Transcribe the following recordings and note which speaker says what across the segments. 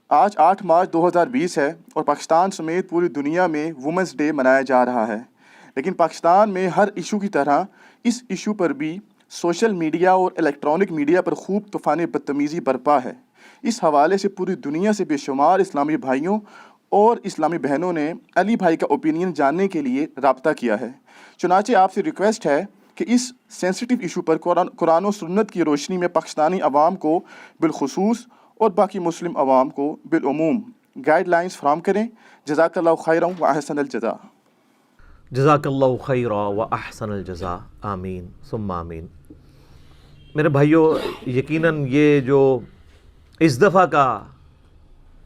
Speaker 1: آج 8 مارچ 2020 ہے اور پاکستان سمیت پوری دنیا میں وومنس ڈے منایا جا رہا ہے، لیکن پاکستان میں ہر ایشو کی طرح اس ایشو پر بھی سوشل میڈیا اور الیکٹرانک میڈیا پر خوب طوفان بدتمیزی برپا ہے۔ اس حوالے سے پوری دنیا سے بے شمار اسلامی بھائیوں اور اسلامی بہنوں نے علی بھائی کا اوپینین جاننے کے لیے رابطہ کیا ہے۔ چنانچہ آپ سے ریکویسٹ ہے کہ اس سینسٹیو ایشو پر قرآن و سنت کی روشنی میں پاکستانی عوام کو بالخصوص اور باقی مسلم عوام کو بالعموم گائیڈ لائنز فراہم کریں۔ جزاک اللہ خیرا و احسن الجزاء۔
Speaker 2: جزاک اللہ خیرا و احسن الجزاء، آمین ثم آمین۔ میرے بھائیوں، یقیناً یہ جو اس دفعہ کا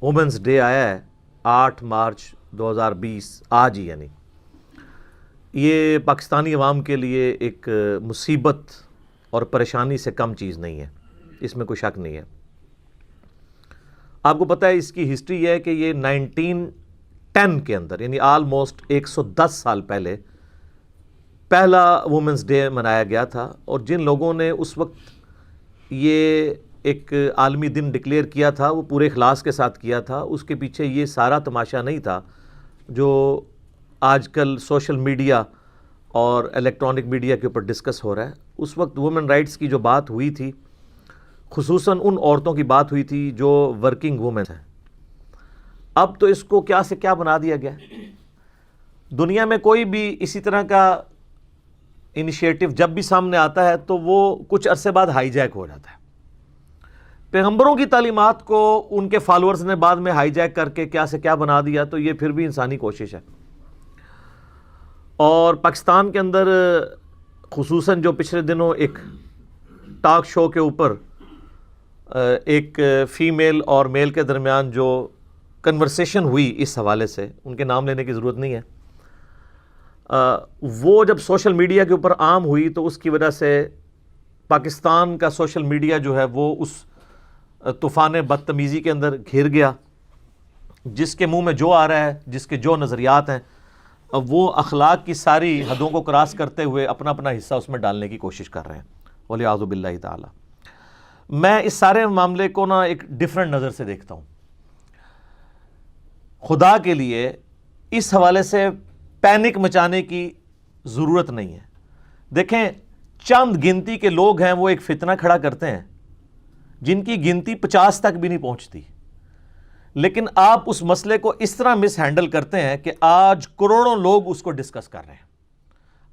Speaker 2: وومنس ڈے آیا ہے 8 مارچ 2020، آج ہی یعنی، یہ پاکستانی عوام کے لیے ایک مصیبت اور پریشانی سے کم چیز نہیں ہے، اس میں کوئی شک نہیں ہے۔ آپ کو پتہ ہے اس کی ہسٹری یہ ہے کہ یہ 1910 کے اندر، یعنی آلموسٹ 110 سال پہلے پہلا وومنس ڈے منایا گیا تھا، اور جن لوگوں نے اس وقت یہ ایک عالمی دن ڈکلیئر کیا تھا وہ پورے اخلاص کے ساتھ کیا تھا۔ اس کے پیچھے یہ سارا تماشا نہیں تھا جو آج کل سوشل میڈیا اور الیکٹرانک میڈیا کے اوپر ڈسکس ہو رہا ہے۔ اس وقت وومن رائٹس کی جو بات ہوئی تھی، خصوصاً ان عورتوں کی بات ہوئی تھی جو ورکنگ وومن ہیں۔ اب تو اس کو کیا سے کیا بنا دیا گیا۔ دنیا میں کوئی بھی اسی طرح کا انیشیٹو جب بھی سامنے آتا ہے تو وہ کچھ عرصے بعد ہائی جیک ہو جاتا ہے۔ پیغمبروں کی تعلیمات کو ان کے فالورز نے بعد میں ہائی جیک کر کے کیا سے کیا بنا دیا، تو یہ پھر بھی انسانی کوشش ہے۔ اور پاکستان کے اندر خصوصاً جو پچھلے دنوں ایک ٹاک شو کے اوپر ایک فیمیل اور میل کے درمیان جو کنورسیشن ہوئی اس حوالے سے، ان کے نام لینے کی ضرورت نہیں ہے، وہ جب سوشل میڈیا کے اوپر عام ہوئی تو اس کی وجہ سے پاکستان کا سوشل میڈیا جو ہے وہ اس طوفان بدتمیزی کے اندر گھر گیا۔ جس کے منہ میں جو آ رہا ہے، جس کے جو نظریات ہیں، وہ اخلاق کی ساری حدوں کو کراس کرتے ہوئے اپنا اپنا حصہ اس میں ڈالنے کی کوشش کر رہے ہیں، وَلِعِیَاذُ بِاللَّہِ تعالیٰ۔ میں اس سارے معاملے کو ایک ڈیفرنٹ نظر سے دیکھتا ہوں۔ خدا کے لیے اس حوالے سے پینک مچانے کی ضرورت نہیں ہے۔ دیکھیں، چند گنتی کے لوگ ہیں وہ ایک فتنہ کھڑا کرتے ہیں جن کی گنتی 50 تک بھی نہیں پہنچتی، لیکن آپ اس مسئلے کو اس طرح مس ہینڈل کرتے ہیں کہ آج کروڑوں لوگ اس کو ڈسکس کر رہے ہیں۔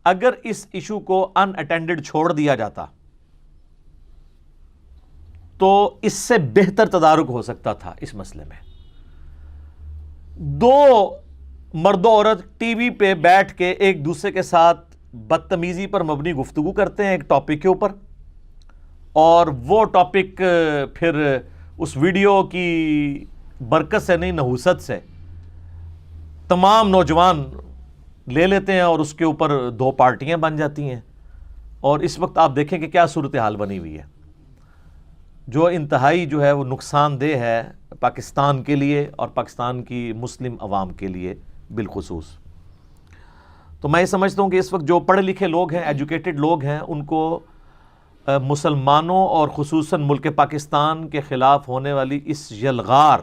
Speaker 2: اگر اس ایشو کو ان اٹینڈڈ چھوڑ دیا جاتا تو اس سے بہتر تدارک ہو سکتا تھا اس مسئلے میں۔ دو مرد و عورت ٹی وی پہ بیٹھ کے ایک دوسرے کے ساتھ بدتمیزی پر مبنی گفتگو کرتے ہیں ایک ٹاپک کے اوپر، اور وہ ٹاپک پھر اس ویڈیو کی برکت سے نہیں، نحوست سے تمام نوجوان لے لیتے ہیں اور اس کے اوپر 2 پارٹیاں بن جاتی ہیں۔ اور اس وقت آپ دیکھیں کہ کیا صورتحال بنی ہوئی ہے، جو انتہائی جو ہے وہ نقصان دہ ہے پاکستان کے لیے اور پاکستان کی مسلم عوام کے لیے بالخصوص۔ تو میں یہ سمجھتا ہوں کہ اس وقت جو پڑھے لکھے لوگ ہیں، ایجوکیٹڈ لوگ ہیں، ان کو مسلمانوں اور خصوصاً ملک پاکستان کے خلاف ہونے والی اس یلغار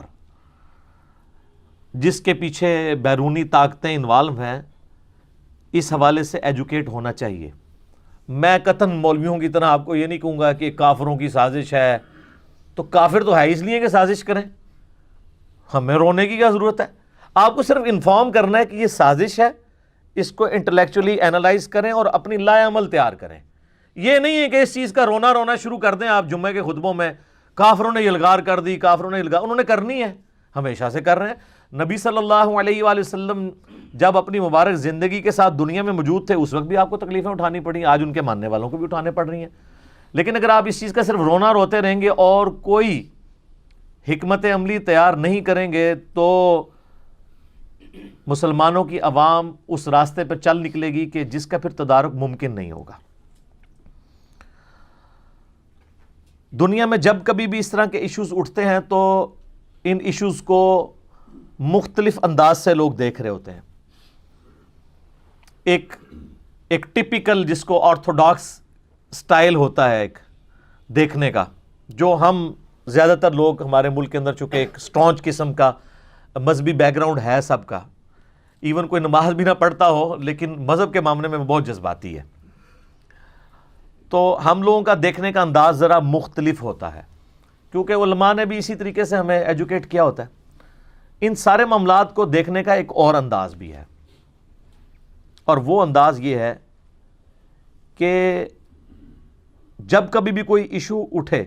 Speaker 2: جس کے پیچھے بیرونی طاقتیں انوالو ہیں، اس حوالے سے ایجوکیٹ ہونا چاہیے۔ میں قطعاً مولویوں کی طرح آپ کو یہ نہیں کہوں گا کہ کافروں کی سازش ہے، تو کافر تو ہے اس لیے کہ سازش کریں، ہمیں رونے کی کیا ضرورت ہے؟ آپ کو صرف انفارم کرنا ہے کہ یہ سازش ہے، اس کو انٹلیکچولی اینالائز کریں اور اپنی لائے عمل تیار کریں۔ یہ نہیں ہے کہ اس چیز کا رونا شروع کر دیں آپ جمعے کے خطبوں میں، کافروں نے یلغار کر دی، کافروں نے یلغار، انہوں نے کرنی ہے، ہمیشہ سے کر رہے ہیں۔ نبی صلی اللہ علیہ وآلہ وسلم جب اپنی مبارک زندگی کے ساتھ دنیا میں موجود تھے، اس وقت بھی آپ کو تکلیفیں اٹھانی پڑیں، آج ان کے ماننے والوں کو بھی اٹھانے پڑ رہی ہیں۔ لیکن اگر آپ اس چیز کا صرف روتے رہیں گے اور کوئی حکمت عملی تیار نہیں کریں گے تو مسلمانوں کی عوام اس راستے پر چل نکلے گی کہ جس کا پھر تدارک ممکن نہیں ہوگا۔ دنیا میں جب کبھی بھی اس طرح کے ایشوز اٹھتے ہیں تو ان ایشوز کو مختلف انداز سے لوگ دیکھ رہے ہوتے ہیں۔ ایک ٹپیکل جس کو آرتھوڈاکس سٹائل ہوتا ہے ایک دیکھنے کا، جو ہم زیادہ تر لوگ ہمارے ملک کے اندر چونکہ ایک اسٹرانچ قسم کا مذہبی بیک گراؤنڈ ہے سب کا، ایون کوئی نماز بھی نہ پڑھتا ہو لیکن مذہب کے معاملے میں بہت جذباتی ہے، تو ہم لوگوں کا دیکھنے کا انداز ذرا مختلف ہوتا ہے، کیونکہ علماء نے بھی اسی طریقے سے ہمیں ایجوکیٹ کیا ہوتا ہے۔ ان سارے معاملات کو دیکھنے کا ایک اور انداز بھی ہے، اور وہ انداز یہ ہے کہ جب کبھی بھی کوئی ایشو اٹھے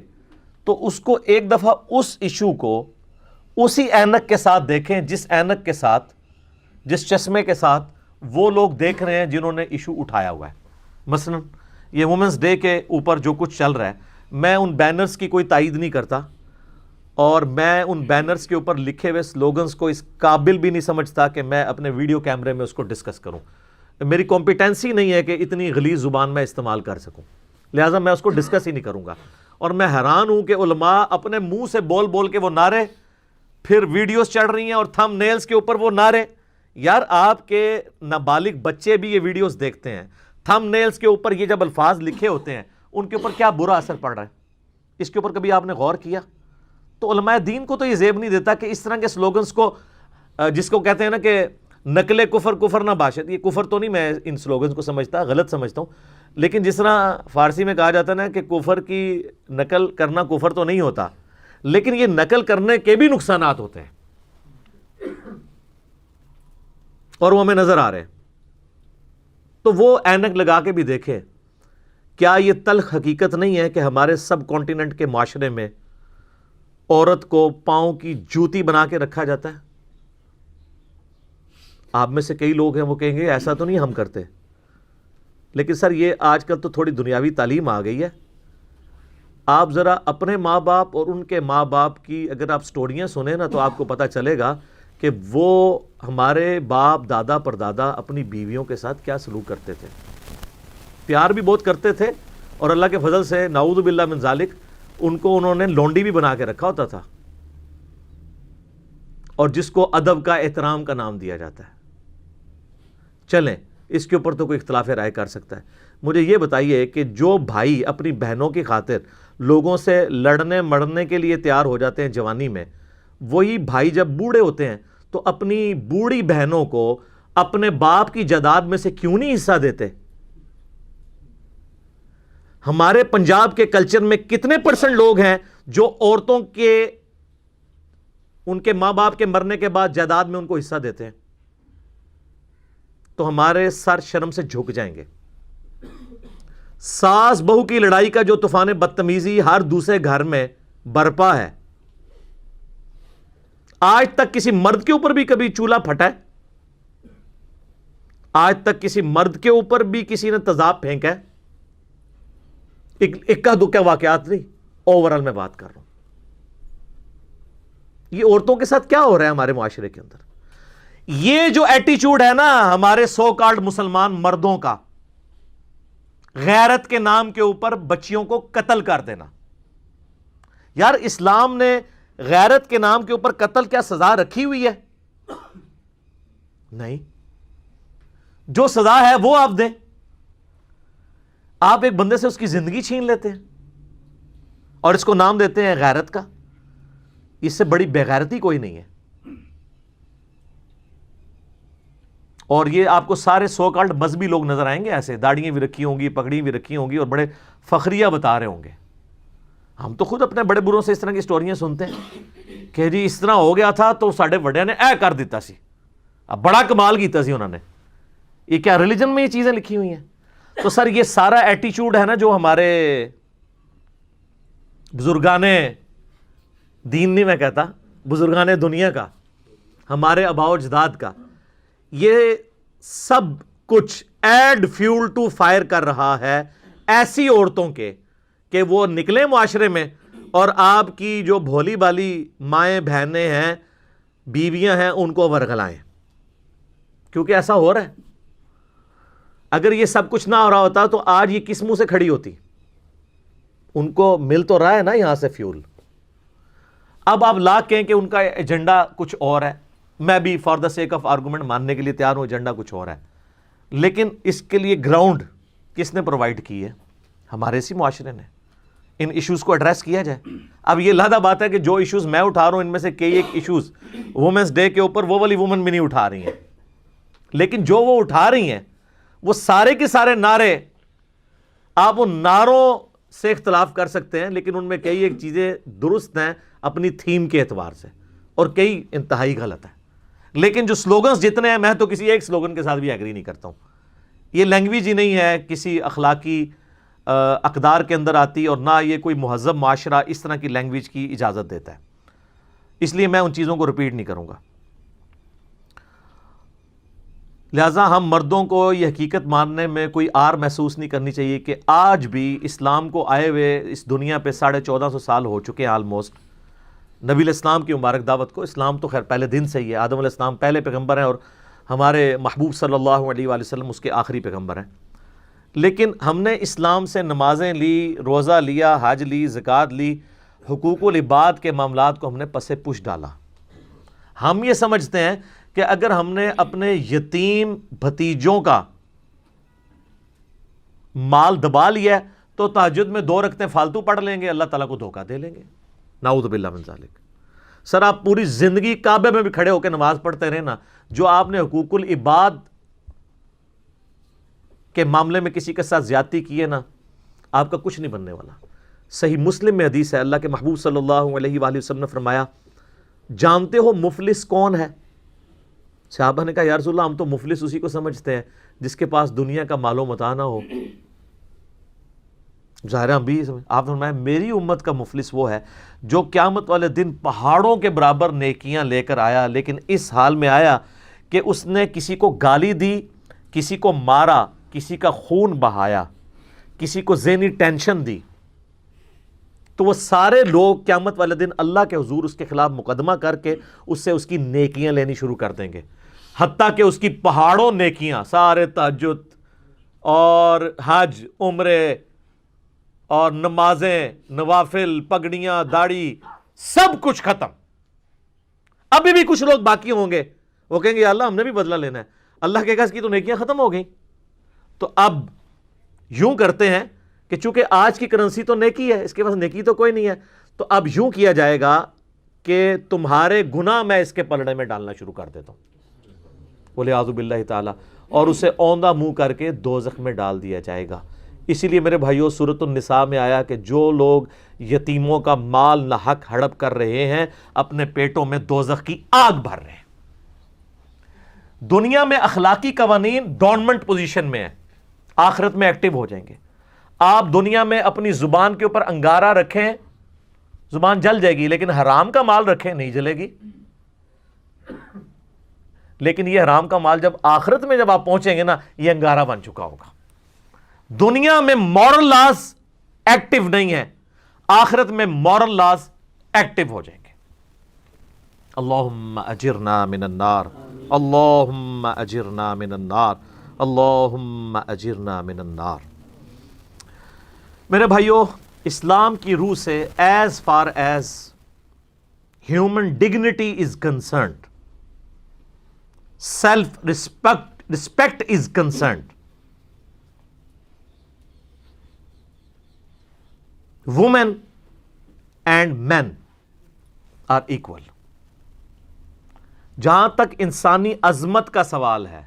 Speaker 2: تو اس کو ایک دفعہ اس ایشو کو اسی اینک کے ساتھ دیکھیں جس اینک کے ساتھ، جس چشمے کے ساتھ وہ لوگ دیکھ رہے ہیں جنہوں نے ایشو اٹھایا ہوا ہے۔ مثلا یہ وومنس ڈے کے اوپر جو کچھ چل رہا ہے، میں ان بینرز کی کوئی تائید نہیں کرتا، اور میں ان بینرز کے اوپر لکھے ہوئے سلوگنز کو اس قابل بھی نہیں سمجھتا کہ میں اپنے ویڈیو کیمرے میں اس کو ڈسکس کروں۔ میری کمپیٹنسی نہیں ہے کہ اتنی غلیظ زبان میں استعمال کر سکوں، لہٰذا میں اس کو ڈسکس ہی نہیں کروں گا۔ اور میں حیران ہوں کہ علماء اپنے منہ سے بول بول کے وہ نعرے، پھر ویڈیوز چڑھ رہی ہیں اور تھم نیلز کے اوپر وہ نعرے۔ یار آپ کے نابالغ بچے بھی یہ ویڈیوز دیکھتے ہیں، تھم نیلز کے اوپر یہ جب الفاظ لکھے ہوتے ہیں ان کے اوپر کیا برا اثر پڑ رہا ہے، اس کے اوپر کبھی آپ نے غور کیا؟ تو علماء دین کو تو یہ زیب نہیں دیتا کہ اس طرح کے سلوگنز کو، جس کو کہتے ہیں نا کہ نقل کفر کفر نہ باشد، یہ کفر تو نہیں میں ان سلوگنز کو سمجھتا، غلط سمجھتا ہوں، لیکن جس طرح فارسی میں کہا جاتا ہے نا کہ کفر کی نقل کرنا کفر تو نہیں ہوتا، لیکن یہ نقل کرنے کے بھی نقصانات ہوتے ہیں اور وہ ہمیں نظر آ رہے ہیں۔ تو وہ اینک لگا کے بھی دیکھے، کیا یہ تلخ حقیقت نہیں ہے کہ ہمارے سب کانٹیننٹ کے معاشرے میں عورت کو پاؤں کی جوتی بنا کے رکھا جاتا ہے؟ آپ میں سے کئی لوگ ہیں وہ کہیں گے ایسا تو نہیں ہم کرتے، لیکن سر یہ آج کل تو تھوڑی دنیاوی تعلیم آ گئی ہے۔ آپ ذرا اپنے ماں باپ اور ان کے ماں باپ کی اگر آپ سٹوریاں سنیں نا تو آپ کو پتہ چلے گا کہ وہ ہمارے باپ دادا پردادا اپنی بیویوں کے ساتھ کیا سلوک کرتے تھے، پیار بھی بہت کرتے تھے، اور اللہ کے فضل سے نعوذ باللہ من ذالک ان کو انہوں نے لونڈی بھی بنا کے رکھا ہوتا تھا، اور جس کو ادب کا احترام کا نام دیا جاتا ہے۔ چلیں اس کے اوپر تو کوئی اختلاف رائے کر سکتا ہے، مجھے یہ بتائیے کہ جو بھائی اپنی بہنوں کی خاطر لوگوں سے لڑنے مڑنے کے لیے تیار ہو جاتے ہیں جوانی میں، وہی بھائی جب بوڑھے ہوتے ہیں تو اپنی بوڑھی بہنوں کو اپنے باپ کی جائیداد میں سے کیوں نہیں حصہ دیتے؟ ہمارے پنجاب کے کلچر میں کتنے % لوگ ہیں جو عورتوں کے ان کے ماں باپ کے مرنے کے بعد جائیداد میں ان کو حصہ دیتے ہیں؟ تو ہمارے سر شرم سے جھک جائیں گے۔ ساس بہو کی لڑائی کا جو طوفان بدتمیزی ہر دوسرے گھر میں برپا ہے، آج تک کسی مرد کے اوپر بھی کبھی چولہا پھٹا ہے؟ آج تک کسی مرد کے اوپر بھی کسی نے تیزاب پھینکا ہے؟ اکا دکا واقعات نہیں، اوورال میں بات کر رہا ہوں۔ یہ عورتوں کے ساتھ کیا ہو رہا ہے ہمارے معاشرے کے اندر؟ یہ جو ایٹیچیوڈ ہے نا ہمارے سو کالڈ مسلمان مردوں کا، غیرت کے نام کے اوپر بچیوں کو قتل کر دینا۔ یار اسلام نے غیرت کے نام کے اوپر قتل کیا سزا رکھی ہوئی ہے؟ نہیں، جو سزا ہے وہ آپ دیں۔ آپ ایک بندے سے اس کی زندگی چھین لیتے ہیں اور اس کو نام دیتے ہیں غیرت کا۔ اس سے بڑی بےغیرتی کوئی نہیں ہے۔ اور یہ آپ کو سارے سو کالڈ مذہبی لوگ نظر آئیں گے، ایسے داڑیاں بھی رکھی ہوں گی، پگڑیاں بھی رکھی ہوں گی، اور بڑے فخریہ بتا رہے ہوں گے۔ ہم تو خود اپنے بڑے بروں سے اس طرح کی سٹوریاں سنتے ہیں کہ جی اس طرح ہو گیا تھا تو ساڈے وڈیاں نے اے کر دیتا سی، اب بڑا کمال کیتا سی انہوں نے۔ یہ کیا ریلیجن میں یہ چیزیں لکھی ہوئی ہیں؟ تو سر یہ سارا ایٹیچیوڈ ہے نا جو ہمارے بزرگان دین نہیں میں کہتا، بزرگان دنیا کا، ہمارے آباء و اجداد کا، یہ سب کچھ ایڈ فیول ٹو فائر کر رہا ہے ایسی عورتوں کے کہ وہ نکلیں معاشرے میں اور آپ کی جو بھولی بالی مائیں بہنیں ہیں، بیویاں ہیں، ان کو ورگلائیں، کیونکہ ایسا ہو رہا ہے۔ اگر یہ سب کچھ نہ ہو رہا ہوتا تو آج یہ کس منہ سے کھڑی ہوتی؟ ان کو مل تو رہا ہے نا یہاں سے فیول۔ اب آپ لاکھ کہیں کہ ان کا ایجنڈا کچھ اور ہے، میں بھی for the sake of argument ماننے کے لیے تیار ہوں ایجنڈا کچھ اور ہے، لیکن اس کے لیے گراؤنڈ کس نے پرووائڈ کی ہے؟ ہمارے اسی معاشرے نے۔ ان ایشوز کو ایڈریس کیا جائے. اب یہ لادہ بات ہے کہ جو ایشوز میں اٹھا رہا ہوں ان میں سے کئی ایک ایشوز وومنس ڈے کے اوپر وہ والی وومن بھی نہیں اٹھا رہی ہیں, لیکن جو وہ اٹھا رہی ہیں وہ سارے کے سارے نعرے, آپ ان نعروں سے اختلاف کر سکتے ہیں لیکن ان میں کئی ایک چیزیں درست ہیں اپنی تھیم کے اعتبار سے اور کئی انتہائی غلط ہیں. لیکن جو سلوگنز جتنے ہیں, میں تو کسی ایک سلوگن کے ساتھ بھی ایگری نہیں کرتا ہوں. یہ لینگویج ہی نہیں ہے کسی اخلاقی اقدار کے اندر آتی, اور نہ یہ کوئی مہذب معاشرہ اس طرح کی لینگویج کی اجازت دیتا ہے. اس لیے میں ان چیزوں کو رپیٹ نہیں کروں گا. لہٰذا ہم مردوں کو یہ حقیقت ماننے میں کوئی آر محسوس نہیں کرنی چاہیے کہ آج بھی اسلام کو آئے ہوئے اس دنیا پہ 1450 سال ہو چکے ہیں آلموسٹ. نبی علیہ السلام کی مبارک دعوت کو, اسلام تو خیر پہلے دن سے ہی ہے, آدم علیہ السلام پہلے پیغمبر ہیں اور ہمارے محبوب صلی اللہ علیہ وآلہ وسلم اس کے آخری پیغمبر ہیں. لیکن ہم نے اسلام سے نمازیں لی, روزہ لیا, حج لی, زکوٰۃ لی, حقوق العباد کے معاملات کو ہم نے پس پش ڈالا. ہم یہ سمجھتے ہیں کہ اگر ہم نے اپنے یتیم بھتیجوں کا مال دبا لیا تو تہجد میں 2 رکعتیں فالتو پڑھ لیں گے, اللہ تعالیٰ کو دھوکہ دے لیں گے. نعوذ باللہ من ذالک. سر آپ پوری زندگی کعبے میں بھی کھڑے ہو کے نماز پڑھتے رہے نا, جو آپ نے حقوق العباد کے معاملے میں کسی کے ساتھ زیادتی کی ہے نا, آپ کا کچھ نہیں بننے والا. صحیح مسلم میں حدیث ہے, اللہ کے محبوب صلی اللہ علیہ وآلہ وسلم نے فرمایا, جانتے ہو مفلس کون ہے؟ صحابہ نے کہا یا رسول اللہ ہم تو مفلس اسی کو سمجھتے ہیں جس کے پاس دنیا کا مال و متاع نہ ہو. ظاہر ہم بھی آپ نے فرمایا میری امت کا مفلس وہ ہے جو قیامت والے دن پہاڑوں کے برابر نیکیاں لے کر آیا, لیکن اس حال میں آیا کہ اس نے کسی کو گالی دی, کسی کو مارا, کسی کا خون بہایا, کسی کو ذہنی ٹینشن دی. تو وہ سارے لوگ قیامت والے دن اللہ کے حضور اس کے خلاف مقدمہ کر کے اس سے اس کی نیکیاں لینی شروع کر دیں گے, حتیٰ کہ اس کی پہاڑوں نیکیاں, سارے تہجد اور حج, عمرے اور نمازیں, نوافل, پگڑیاں, داڑھی, سب کچھ ختم. ابھی بھی کچھ لوگ باقی ہوں گے, وہ کہیں گے یا اللہ ہم نے بھی بدلہ لینا ہے. اللہ کہے گا اس کی تو نیکیاں ختم ہو گئیں. تو اب یوں کرتے ہیں کہ چونکہ آج کی کرنسی تو نیکی ہے, اس کے پاس نیکی تو کوئی نہیں ہے, تو اب یوں کیا جائے گا کہ تمہارے گناہ میں اس کے پلڑے میں ڈالنا شروع کر دیتا ہوں, وَلِعَاذُ بِاللَّهِ تعالیٰ, اور اسے اوندہ منہ کر کے دوزخ میں ڈال دیا جائے گا. اسی لیے میرے بھائیوں سورۃ النساء میں آیا کہ جو لوگ یتیموں کا مال ناحق ہڑپ کر رہے ہیں اپنے پیٹوں میں دوزخ کی آگ بھر رہے ہیں. دنیا میں اخلاقی قوانین ڈورمنٹ پوزیشن میں ہیں, آخرت میں ایکٹیو ہو جائیں گے. آپ دنیا میں اپنی زبان کے اوپر انگارہ رکھیں, زبان جل جائے گی, لیکن حرام کا مال رکھیں نہیں جلے گی. لیکن یہ حرام کا مال جب آخرت میں جب آپ پہنچیں گے نا, یہ انگارہ بن چکا ہوگا. دنیا میں مورل لاز ایکٹیو نہیں ہے, آخرت میں مورل لاز ایکٹیو ہو جائیں گے. اللہم اجرنا من النار, اللہم اجرنا من النار, اللہم اجرنا من النار. میرے بھائیو, اسلام کی روح سے as far as human dignity is concerned, self respect is concerned, women and men are equal. جہاں تک انسانی عظمت کا سوال ہے,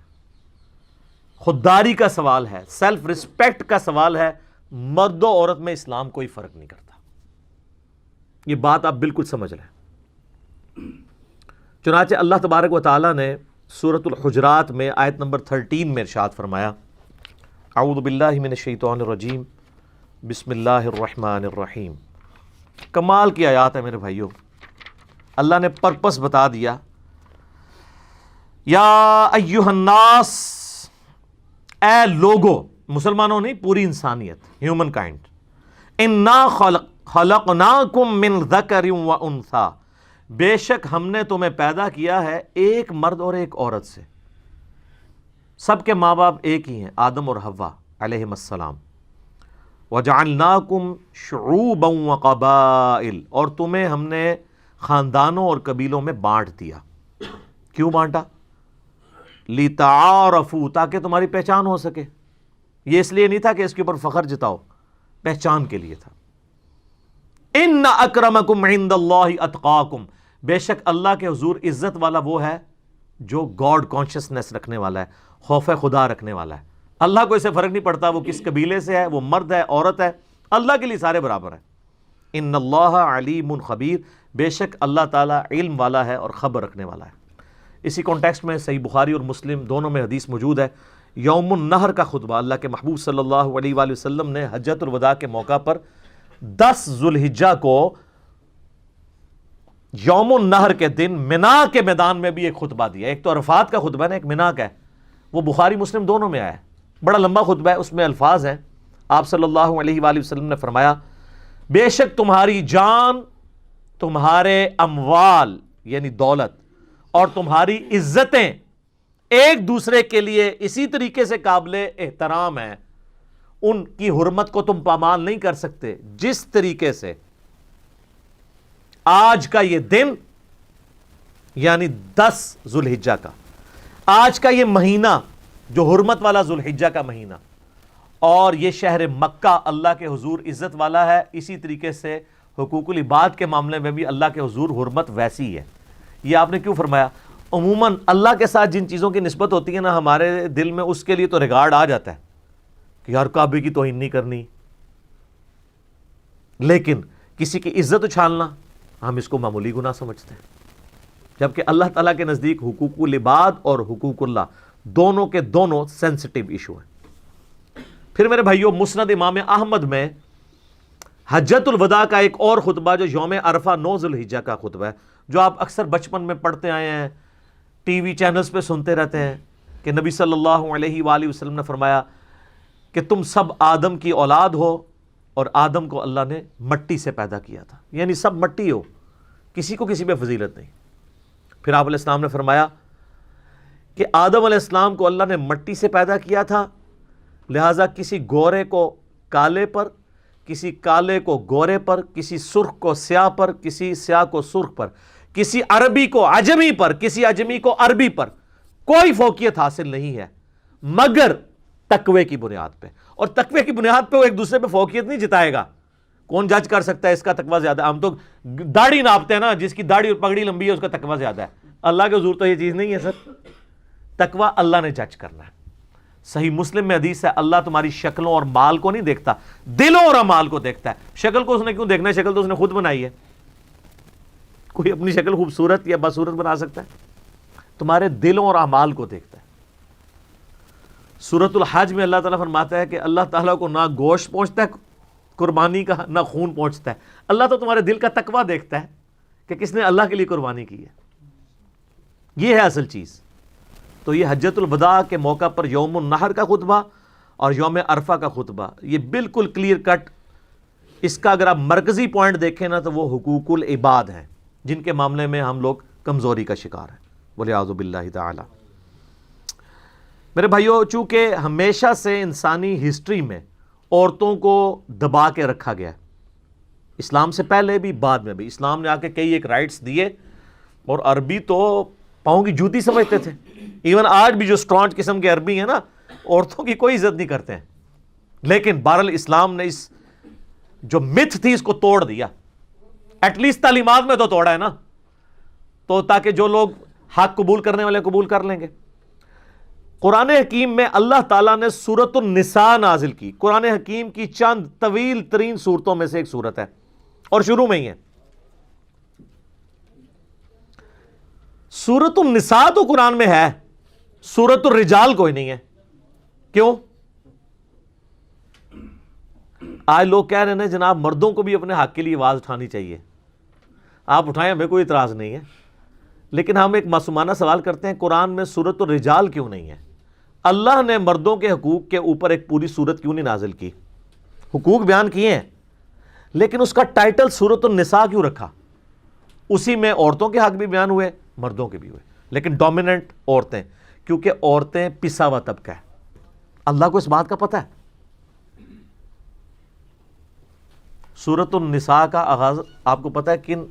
Speaker 2: خودداری کا سوال ہے, سیلف رسپیکٹ کا سوال ہے, مرد و عورت میں اسلام کوئی فرق نہیں کرتا. یہ بات آپ بالکل سمجھ رہے ہیں. چنانچہ اللہ تبارک و تعالیٰ نے سورۃ الحجرات میں آیت نمبر 13 میں ارشاد فرمایا, اعوذ باللہ من الشیطان الرجیم, بسم اللہ الرحمن الرحیم. کمال کی آیات ہے میرے بھائیوں. اللہ نے پرپس بتا دیا, یا ایہا الناس, اے لوگو, مسلمانوں نہیں پوری انسانیت, ہیومن کائنڈ, انا خلقناکم من ذکر و انثی, بے شک ہم نے تمہیں پیدا کیا ہے ایک مرد اور ایک عورت سے. سب کے ماں باپ ایک ہی ہیں, آدم اور حوا علیہم السلام. وَجَعَلْنَاكُمْ شُعُوبًا وَقَبَائِلَ, اور تمہیں ہم نے خاندانوں اور قبیلوں میں بانٹ دیا. کیوں بانٹا؟ لِتَعَارَفُوا, تاکہ تمہاری پہچان ہو سکے. یہ اس لیے نہیں تھا کہ اس کے اوپر فخر جتاؤ, پہچان کے لیے تھا. ان اکرمکم عند اللہ اتقاکم، بے شک اللہ کے حضور عزت والا وہ ہے جو گاڈ کانشسنس رکھنے والا ہے، خوف خدا رکھنے والا ہے۔ اللہ کو اسے فرق نہیں پڑتا وہ کس قبیلے سے ہے، وہ مرد ہے عورت ہے، اللہ کے لیے سارے برابر ہیں۔ ان اللہ علیم خبیر، بے شک اللہ تعالیٰ علم والا ہے اور خبر رکھنے والا ہے۔ اسی کانٹیکسٹ میں صحیح بخاری اور مسلم دونوں میں حدیث موجود ہے، یوم النحر کا خطبہ اللہ کے محبوب صلی اللہ علیہ وآلہ وسلم نے حجۃ الوداع کے موقع پر 10 ذوالحجہ کو یوم النحر کے دن منا کے میدان میں بھی ایک خطبہ دیا۔ ایک تو عرفات کا خطبہ ہے نا، ایک منا کا ہے، وہ بخاری مسلم دونوں میں آیا ہے، بڑا لمبا خطبہ ہے، اس میں الفاظ ہیں۔ آپ صلی اللہ علیہ وآلہ وسلم نے فرمایا بے شک تمہاری جان، تمہارے اموال یعنی دولت اور تمہاری عزتیں ایک دوسرے کے لیے اسی طریقے سے قابل احترام ہیں، ان کی حرمت کو تم پامال نہیں کر سکتے جس طریقے سے آج کا یہ دن یعنی 10 ذوالحجہ کا، آج کا یہ مہینہ جو حرمت والا ذوالحجہ کا مہینہ، اور یہ شہر مکہ اللہ کے حضور عزت والا ہے، اسی طریقے سے حقوق العباد کے معاملے میں بھی اللہ کے حضور حرمت ویسی ہے۔ یہ آپ نے کیوں فرمایا؟ عموماً اللہ کے ساتھ جن چیزوں کی نسبت ہوتی ہے نا ہمارے دل میں اس کے لیے تو ریگارڈ آ جاتا ہے کہ یار کعبے کی توہین نہیں کرنی، لیکن کسی کی عزت اچھالنا ہم اس کو معمولی گناہ سمجھتے ہیں، جبکہ اللہ تعالیٰ کے نزدیک حقوق العباد اور حقوق اللہ دونوں کے دونوں سینسٹیو ایشو ہیں۔ پھر میرے بھائیوں، مسند امام احمد میں حجۃ الوداع کا ایک اور خطبہ جو یوم عرفہ 9 ذوالحجہ کا خطبہ ہے، جو آپ اکثر بچپن میں پڑھتے آئے ہیں، ٹی وی چینلز پہ سنتے رہتے ہیں کہ نبی صلی اللہ علیہ وآلہ وسلم نے فرمایا کہ تم سب آدم کی اولاد ہو اور آدم کو اللہ نے مٹی سے پیدا کیا تھا، یعنی سب مٹی ہو، کسی کو کسی پہ فضیلت نہیں۔ پھر آپ علیہ السلام نے فرمایا کہ آدم علیہ السلام کو اللہ نے مٹی سے پیدا کیا تھا، لہٰذا کسی گورے کو کالے پر، کسی کالے کو گورے پر، کسی سرخ کو سیاہ پر، کسی سیاہ کو سرخ پر، کسی عربی کو عجمی پر، کسی عجمی کو عربی پر کوئی فوقیت حاصل نہیں ہے مگر تقوی کی بنیاد پہ۔ اور تقوی کی بنیاد پہ وہ ایک دوسرے پہ فوقیت نہیں جتائے گا۔ کون جج کر سکتا ہے اس کا تقوی زیادہ؟ ہم تو داڑھی ناپتے ہیں نا، جس کی داڑھی اور پگڑی لمبی ہے اس کا تقوی زیادہ ہے۔ اللہ کے حضور تو یہ چیز نہیں ہے سر، تقوی اللہ نے جج کرنا ہے۔ صحیح مسلم میں حدیث ہے اللہ تمہاری شکلوں اور مال کو نہیں دیکھتا، دلوں اور اعمال کو دیکھتا ہے۔ شکل کو اس نے کیوں دیکھنا ہے؟ شکل تو اس نے خود بنائی ہے۔ کوئی اپنی شکل خوبصورت یا بدصورت بنا سکتا ہے؟ تمہارے دلوں اور اعمال کو دیکھتا ہے۔ سورۃ الحج میں اللہ تعالیٰ فرماتا ہے کہ اللہ تعالیٰ کو نہ گوشت پہنچتا ہے قربانی کا، نہ خون پہنچتا ہے، اللہ تو تمہارے دل کا تقوی دیکھتا ہے کہ کس نے اللہ کے لیے قربانی کی ہے۔ یہ ہے اصل چیز۔ تو یہ حجۃ الوداع کے موقع پر یوم النحر کا خطبہ اور یوم عرفہ کا خطبہ یہ بالکل کلیئر کٹ، اس کا اگر آپ مرکزی پوائنٹ دیکھیں نا تو وہ حقوق العباد ہیں جن کے معاملے میں ہم لوگ کمزوری کا شکار ہیں، والعیاذ باللہ تعالی۔ میرے بھائیوں، چونکہ ہمیشہ سے انسانی ہسٹری میں عورتوں کو دبا کے رکھا گیا ہے، اسلام سے پہلے بھی بعد میں بھی، اسلام نے آ کے کئی ایک رائٹس دیے، اور عربی تو پاؤں کی جوتی سمجھتے تھے۔ ایون آج بھی جو اسٹرانچ قسم کے عربی ہیں نا، عورتوں کی کوئی عزت نہیں کرتے ہیں، لیکن بہرحال اسلام نے اس جو متھ تھی اس کو توڑ دیا، ایٹ لیسٹ تعلیمات میں تو توڑا ہے نا، تو تاکہ جو لوگ حق قبول کرنے والے قبول کر لیں گے۔ قرآن حکیم میں اللہ تعالیٰ نے سورۃ النساء نازل کی، قرآن حکیم کی چند طویل ترین صورتوں میں سے ایک صورت ہے، اور شروع میں ہی ہے۔ سورۃ النساء تو قرآن میں ہے، سورۃ الرجال کوئی نہیں ہے۔ کیوں؟ آج لوگ کہہ رہے ہیں جناب مردوں کو بھی اپنے حق کے لیے آواز اٹھانی چاہیے۔ آپ اٹھائیں، ہمیں کوئی اعتراض نہیں ہے، لیکن ہم ایک معصومانہ سوال کرتے ہیں قرآن میں سورۃ الرجال کیوں نہیں ہے؟ اللہ نے مردوں کے حقوق کے اوپر ایک پوری سورت کیوں نہیں نازل کی؟ حقوق بیان کیے ہیں، لیکن اس کا ٹائٹل سورۃ النساء کیوں رکھا؟ اسی میں عورتوں کے حق بھی بیان ہوئے، مردوں کے بھی ہوئے، لیکن ڈومیننٹ عورتیں، کیونکہ عورتیں پسا ہوا طبقہ ہے۔ اللہ کو اس بات کا پتہ ہے۔ سورۃ النساء کا آغاز آپ کو پتہ ہے کن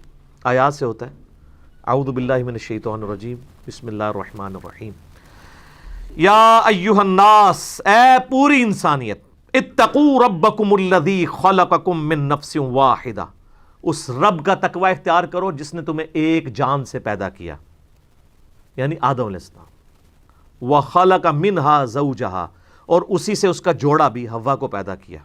Speaker 2: آیات سے ہوتا ہے؟ اعوذ باللہ من الشیطان الرجیم، بسم اللہ الرحمن الرحیم۔ یا ایہا الناس، اے پوری انسانیت، اتقوا ربکم الذی خلقکم من نفس واحدہ اس رب کا تقوی اختیار کرو جس نے تمہیں ایک جان سے پیدا کیا، یعنی آدم علیہ السلام، وَخَلَقَ مِنْهَا زَوْجَهَا، اور اسی سے اس کا جوڑا بھی حوا کو پیدا کیا،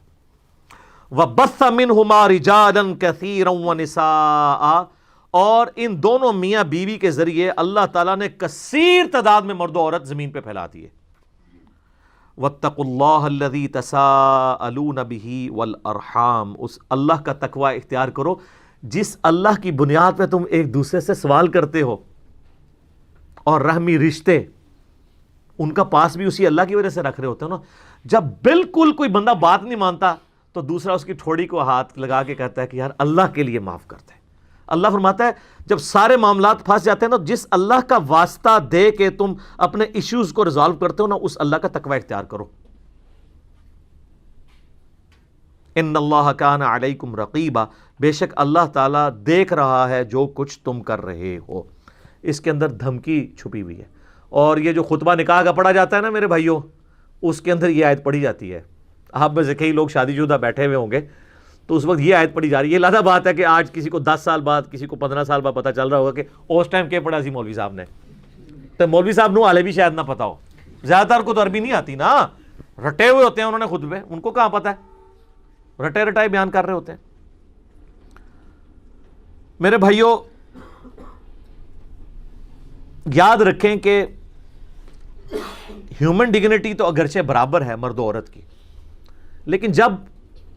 Speaker 2: وَبَثَّ مِنْهُمَا رِجَالًا كَثِيرًا وَنِسَاءً، اور ان دونوں میاں بیوی کے ذریعے اللہ تعالیٰ نے کثیر تعداد میں مرد و عورت زمین پہ پھیلا دیے۔ وَاتَّقُوا اللَّهَ الَّذِي تَسَاءَلُونَ بِهِ وَالْأَرْحَامَ، اس اللہ کا تقوی اختیار کرو جس اللہ کی بنیاد پہ تم ایک دوسرے سے سوال کرتے ہو، اور رحمی رشتے ان کا پاس بھی اسی اللہ کی وجہ سے رکھ رہے ہوتے ہو نا۔ جب بالکل کوئی بندہ بات نہیں مانتا تو دوسرا اس کی ٹھوڑی کو ہاتھ لگا کے کہتا ہے کہ یار اللہ کے لیے معاف کرتے ہیں۔ اللہ فرماتا ہے جب سارے معاملات پھنس جاتے ہیں نا، جس اللہ کا واسطہ دے کے تم اپنے ایشوز کو ریزالو کرتے ہو نا، اس اللہ کا تقوی اختیار کرو۔ ان اللہ کان علیکم رقیبا، بے شک اللہ تعالیٰ دیکھ رہا ہے جو کچھ تم کر رہے ہو۔ اس کے اندر دھمکی چھپی ہوئی ہے، اور یہ جو خطبہ نکاح کا پڑھا جاتا ہے نا میرے بھائیوں، اس کے اندر یہ آیت پڑھی جاتی ہے۔ آپ میں سے کئی لوگ شادی شدہ بیٹھے ہوئے ہوں گے تو اس وقت یہ آیت پڑھی جا رہی ہے۔ لہذا بات ہے کہ آج کسی کو 10 سال بعد، کسی کو 15 سال بعد پتہ چل رہا ہوگا کہ اس ٹائم کیا پڑھا سی مولوی صاحب نے، تو مولوی صاحب نو آلے بھی شاید نہ پتا ہو، زیادہ تر کو تو عربی نہیں آتی نا، رٹے ہوئے ہوتے ہیں انہوں نے خطبے، ان کو کہاں پتہ ہے، رٹے رٹائے بیان کر رہے ہوتے ہیں۔ میرے بھائیوں یاد رکھیں کہ ہیومن ڈگنیٹی تو اگرچہ برابر ہے مرد و عورت کی، لیکن جب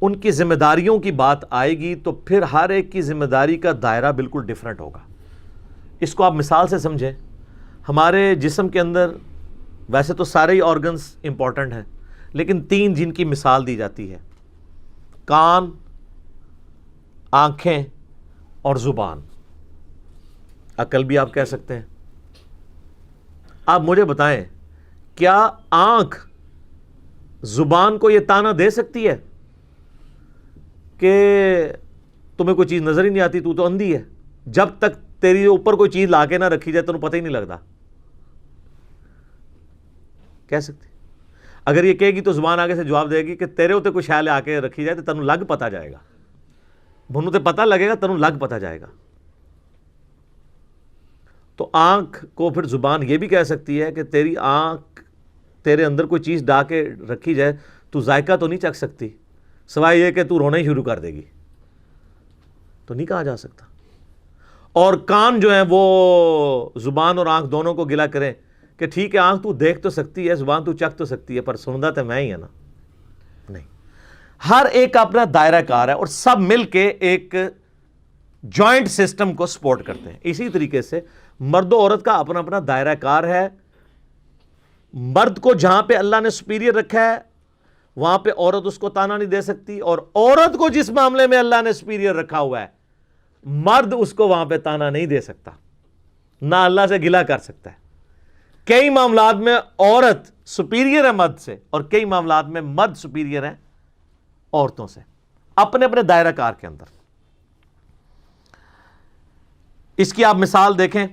Speaker 2: ان کی ذمہ داریوں کی بات آئے گی تو پھر ہر ایک کی ذمہ داری کا دائرہ بالکل ڈیفرنٹ ہوگا۔ اس کو آپ مثال سے سمجھیں، ہمارے جسم کے اندر ویسے تو سارے ہی آرگنز امپورٹنٹ ہیں، لیکن 3 جن کی مثال دی جاتی ہے، کان، آنکھیں اور زبان، عقل بھی آپ کہہ سکتے ہیں۔ آپ مجھے بتائیں کیا آنکھ زبان کو یہ تانا دے سکتی ہے کہ تمہیں کوئی چیز نظر ہی نہیں آتی، تو اندھی ہے، جب تک تیری اوپر کوئی چیز لا کے نہ رکھی جائے تمہیں پتہ ہی نہیں لگتا؟ کہہ سکتی؟ اگر یہ کہے گی تو زبان آگے سے جواب دے گی کہ تیرے ہوتے کوئی شے آ کے رکھی جائے تو تنوں لگ پتا جائے گا، بھنوں تے پتہ لگے گا، تنوں لگ پتا جائے گا۔ تو آنکھ کو پھر زبان یہ بھی کہہ سکتی ہے کہ تیری آنکھ، تیرے اندر کوئی چیز ڈال کے رکھی جائے تو ذائقہ تو نہیں چکھ سکتی، سوائے یہ کہ تو رونا ہی شروع کر دے گی، تو نہیں کہا جا سکتا۔ اور کان جو ہیں وہ زبان اور آنکھ دونوں کو گلا کریں کہ ٹھیک ہے آنکھ تو دیکھ تو سکتی ہے، زبان تو چکھ تو سکتی ہے، پر سندا تو میں ہی ہے نا، نہیں۔ ہر ایک کا اپنا دائرہ کار ہے اور سب مل کے ایک جوائنٹ سسٹم کو سپورٹ کرتے ہیں۔ اسی طریقے سے مرد و عورت کا اپنا اپنا دائرہ کار ہے۔ مرد کو جہاں پہ اللہ نے سپیریئر رکھا ہے وہاں پہ عورت اس کو تانا نہیں دے سکتی، اور عورت کو جس معاملے میں اللہ نے سپیریئر رکھا ہوا ہے مرد اس کو وہاں پہ تانا نہیں دے سکتا، نہ اللہ سے گلہ کر سکتا ہے۔ کئی معاملات میں عورت سپیریئر ہے مرد سے، اور کئی معاملات میں مرد سپیریئر ہے عورتوں سے، اپنے اپنے دائرہ کار کے اندر۔ اس کی آپ مثال دیکھیں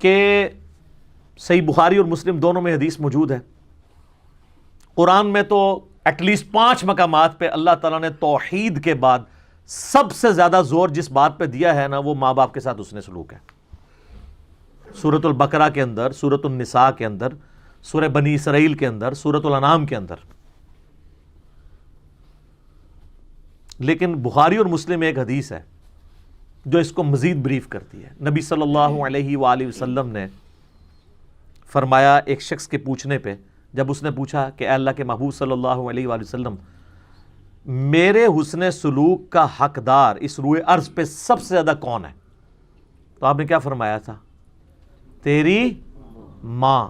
Speaker 2: کہ صحیح بخاری اور مسلم دونوں میں حدیث موجود ہے۔ قرآن میں تو ایٹ لیسٹ 5 مقامات پہ اللہ تعالیٰ نے توحید کے بعد سب سے زیادہ زور جس بات پہ دیا ہے نا، وہ ماں باپ کے ساتھ حسن سلوک ہے۔ سورۃ البقرہ کے اندر، سورۃ النساء کے اندر، سورہ بنی اسرائیل کے اندر، سورۃ الانعام کے اندر۔ لیکن بخاری اور مسلم میں ایک حدیث ہے جو اس کو مزید بریف کرتی ہے۔ نبی صلی اللہ علیہ وآلہ وسلم نے فرمایا ایک شخص کے پوچھنے پہ، جب اس نے پوچھا کہ اے اللہ کے محبوب صلی اللہ علیہ وآلہ وسلم، میرے حسن سلوک کا حقدار اس روئے ارض پہ سب سے زیادہ کون ہے؟ تو آپ نے کیا فرمایا تھا؟ تیری ماں۔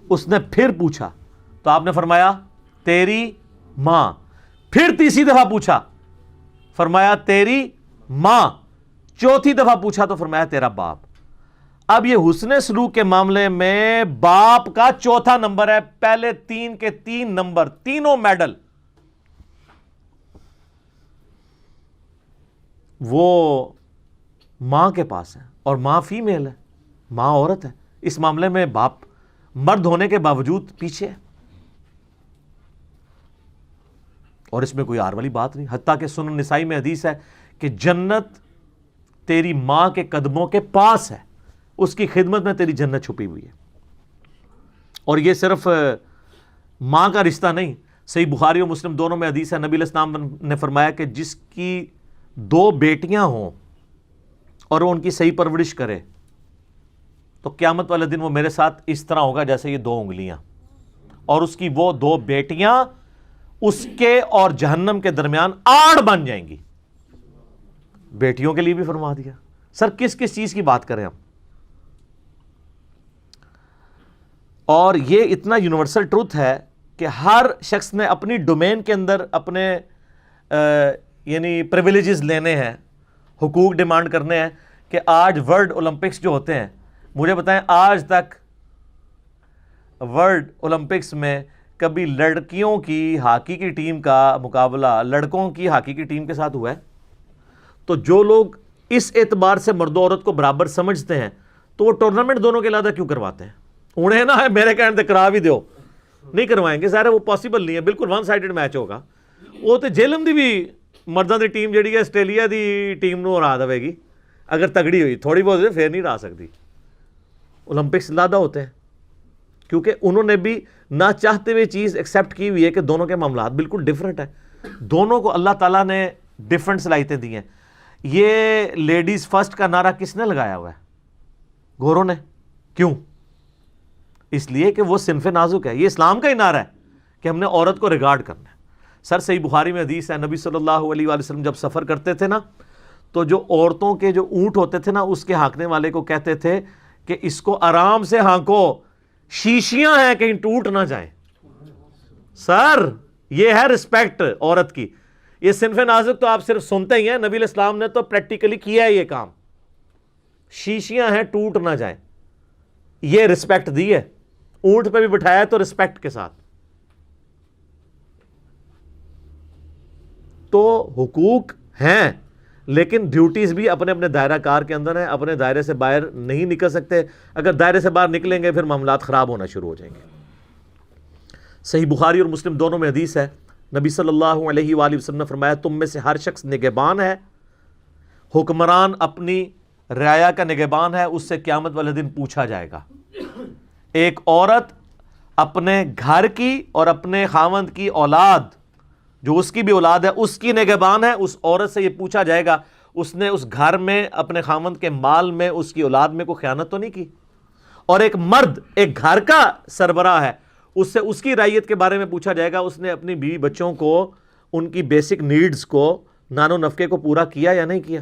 Speaker 2: اس نے پھر پوچھا تو آپ نے فرمایا تیری ماں۔ پھر تیسری دفعہ پوچھا، فرمایا تیری ماں۔ چوتھی دفعہ پوچھا تو فرمایا تیرا باپ۔ اب یہ حسن سلوک کے معاملے میں باپ کا چوتھا نمبر ہے، پہلے 3 کے 3 نمبر، تینوں میڈل وہ ماں کے پاس ہے، اور ماں فیمیل ہے، ماں عورت ہے۔ اس معاملے میں باپ مرد ہونے کے باوجود پیچھے ہے۔ اور اس میں کوئی آر والی بات نہیں. حتیٰ کہ سنن نسائی میں حدیث ہے کہ جنت تیری ماں کے قدموں کے پاس ہے, اس کی خدمت میں تیری جنت چھپی ہوئی ہے. اور یہ صرف ماں کا رشتہ نہیں, صحیح بخاری اور مسلم دونوں میں حدیث ہے, نبی علیہ السلام نے فرمایا کہ جس کی 2 بیٹیاں ہوں اور وہ ان کی صحیح پرورش کرے تو قیامت والے دن وہ میرے ساتھ اس طرح ہوگا جیسے یہ 2 انگلیاں, اور اس کی وہ 2 بیٹیاں اس کے اور جہنم کے درمیان آڑ بن جائیں گی. بیٹیوں کے لیے بھی فرما دیا. سر کس کس چیز کی بات کریں ہم؟ اور یہ اتنا یونیورسل ٹروتھ ہے کہ ہر شخص نے اپنی ڈومین کے اندر اپنے یعنی پریویلیجز لینے ہیں, حقوق ڈیمانڈ کرنے ہیں. کہ آج ورلڈ اولمپکس جو ہوتے ہیں, مجھے بتائیں آج تک ورلڈ اولمپکس میں کبھی لڑکیوں کی ہاکی کی ٹیم کا مقابلہ لڑکوں کی ہاکی کی ٹیم کے ساتھ ہوا ہے؟ تو جو لوگ اس اعتبار سے مرد و عورت کو برابر سمجھتے ہیں تو وہ ٹورنامنٹ دونوں کے علیحدہ کیوں کرواتے ہیں؟ انہیں نا ہے میرے کہنے سے کرا بھی دیو, نہیں کروائیں گے. ظاہر ہے وہ پاسبل نہیں ہے, بالکل ون سائیڈڈ میچ ہوگا. وہ تو جیلم دی بھی مردوں دی ٹیم جڑی ہے آسٹریلیا دی ٹیم نو ہرا دے گی اگر تگڑی ہوئی, تھوڑی بہت پھر نہیں ہرا سکتی. اولمپکس لادہ ہوتے ہیں کیونکہ انہوں نے بھی نہ چاہتے ہوئے چیز ایکسیپٹ کی ہوئی ہے کہ دونوں کے معاملات بالکل ڈیفرنٹ ہیں. دونوں کو اللہ تعالیٰ نے ڈیفرنٹ صلاحیتیں دی ہیں. یہ لیڈیز فرسٹ کا نعرہ کس نے لگایا ہوا ہے؟ گوروں نے. کیوں؟ اس لیے کہ وہ صنف نازک ہے. یہ اسلام کا ہی نعرہ ہے کہ ہم نے عورت کو ریگارڈ کرنا ہے. سر صحیح بخاری میں حدیث ہے, نبی صلی اللہ علیہ وآلہ وسلم جب سفر کرتے تھے نا تو جو عورتوں کے جو اونٹ ہوتے تھے نا اس کے ہانکنے والے کو کہتے تھے کہ اس کو آرام سے ہانکو, شیشیاں ہیں کہیں ٹوٹ نہ جائیں. سر یہ ہے رسپیکٹ عورت کی. یہ صنف نازک تو آپ صرف سنتے ہی ہیں, نبی علیہ السلام نے تو پریکٹیکلی کیا ہے یہ کام. شیشیاں ہیں ٹوٹ نہ جائیں, یہ رسپیکٹ دی ہے. اونٹ پہ بھی بٹھایا ہے تو رسپیکٹ کے ساتھ. تو حقوق ہیں لیکن ڈیوٹیز بھی اپنے اپنے دائرہ کار کے اندر ہیں. اپنے دائرے سے باہر نہیں نکل سکتے. اگر دائرے سے باہر نکلیں گے پھر معاملات خراب ہونا شروع ہو جائیں گے. صحیح بخاری اور مسلم دونوں میں حدیث ہے, نبی صلی اللہ علیہ وآلہ وسلم نے فرمایا تم میں سے ہر شخص نگہبان ہے. حکمران اپنی رعایا کا نگہبان ہے, اس سے قیامت والے دن پوچھا جائے گا. ایک عورت اپنے گھر کی اور اپنے خاوند کی اولاد جو اس کی بھی اولاد ہے اس کی نگہبان ہے. اس عورت سے یہ پوچھا جائے گا اس نے اس گھر میں اپنے خاوند کے مال میں اس کی اولاد میں کوئی خیانت تو نہیں کی. اور ایک مرد ایک گھر کا سربراہ ہے, اس سے اس کی رعیت کے بارے میں پوچھا جائے گا اس نے اپنی بیوی بچوں کو ان کی بیسک نیڈز کو نان و نفقے کو پورا کیا یا نہیں کیا.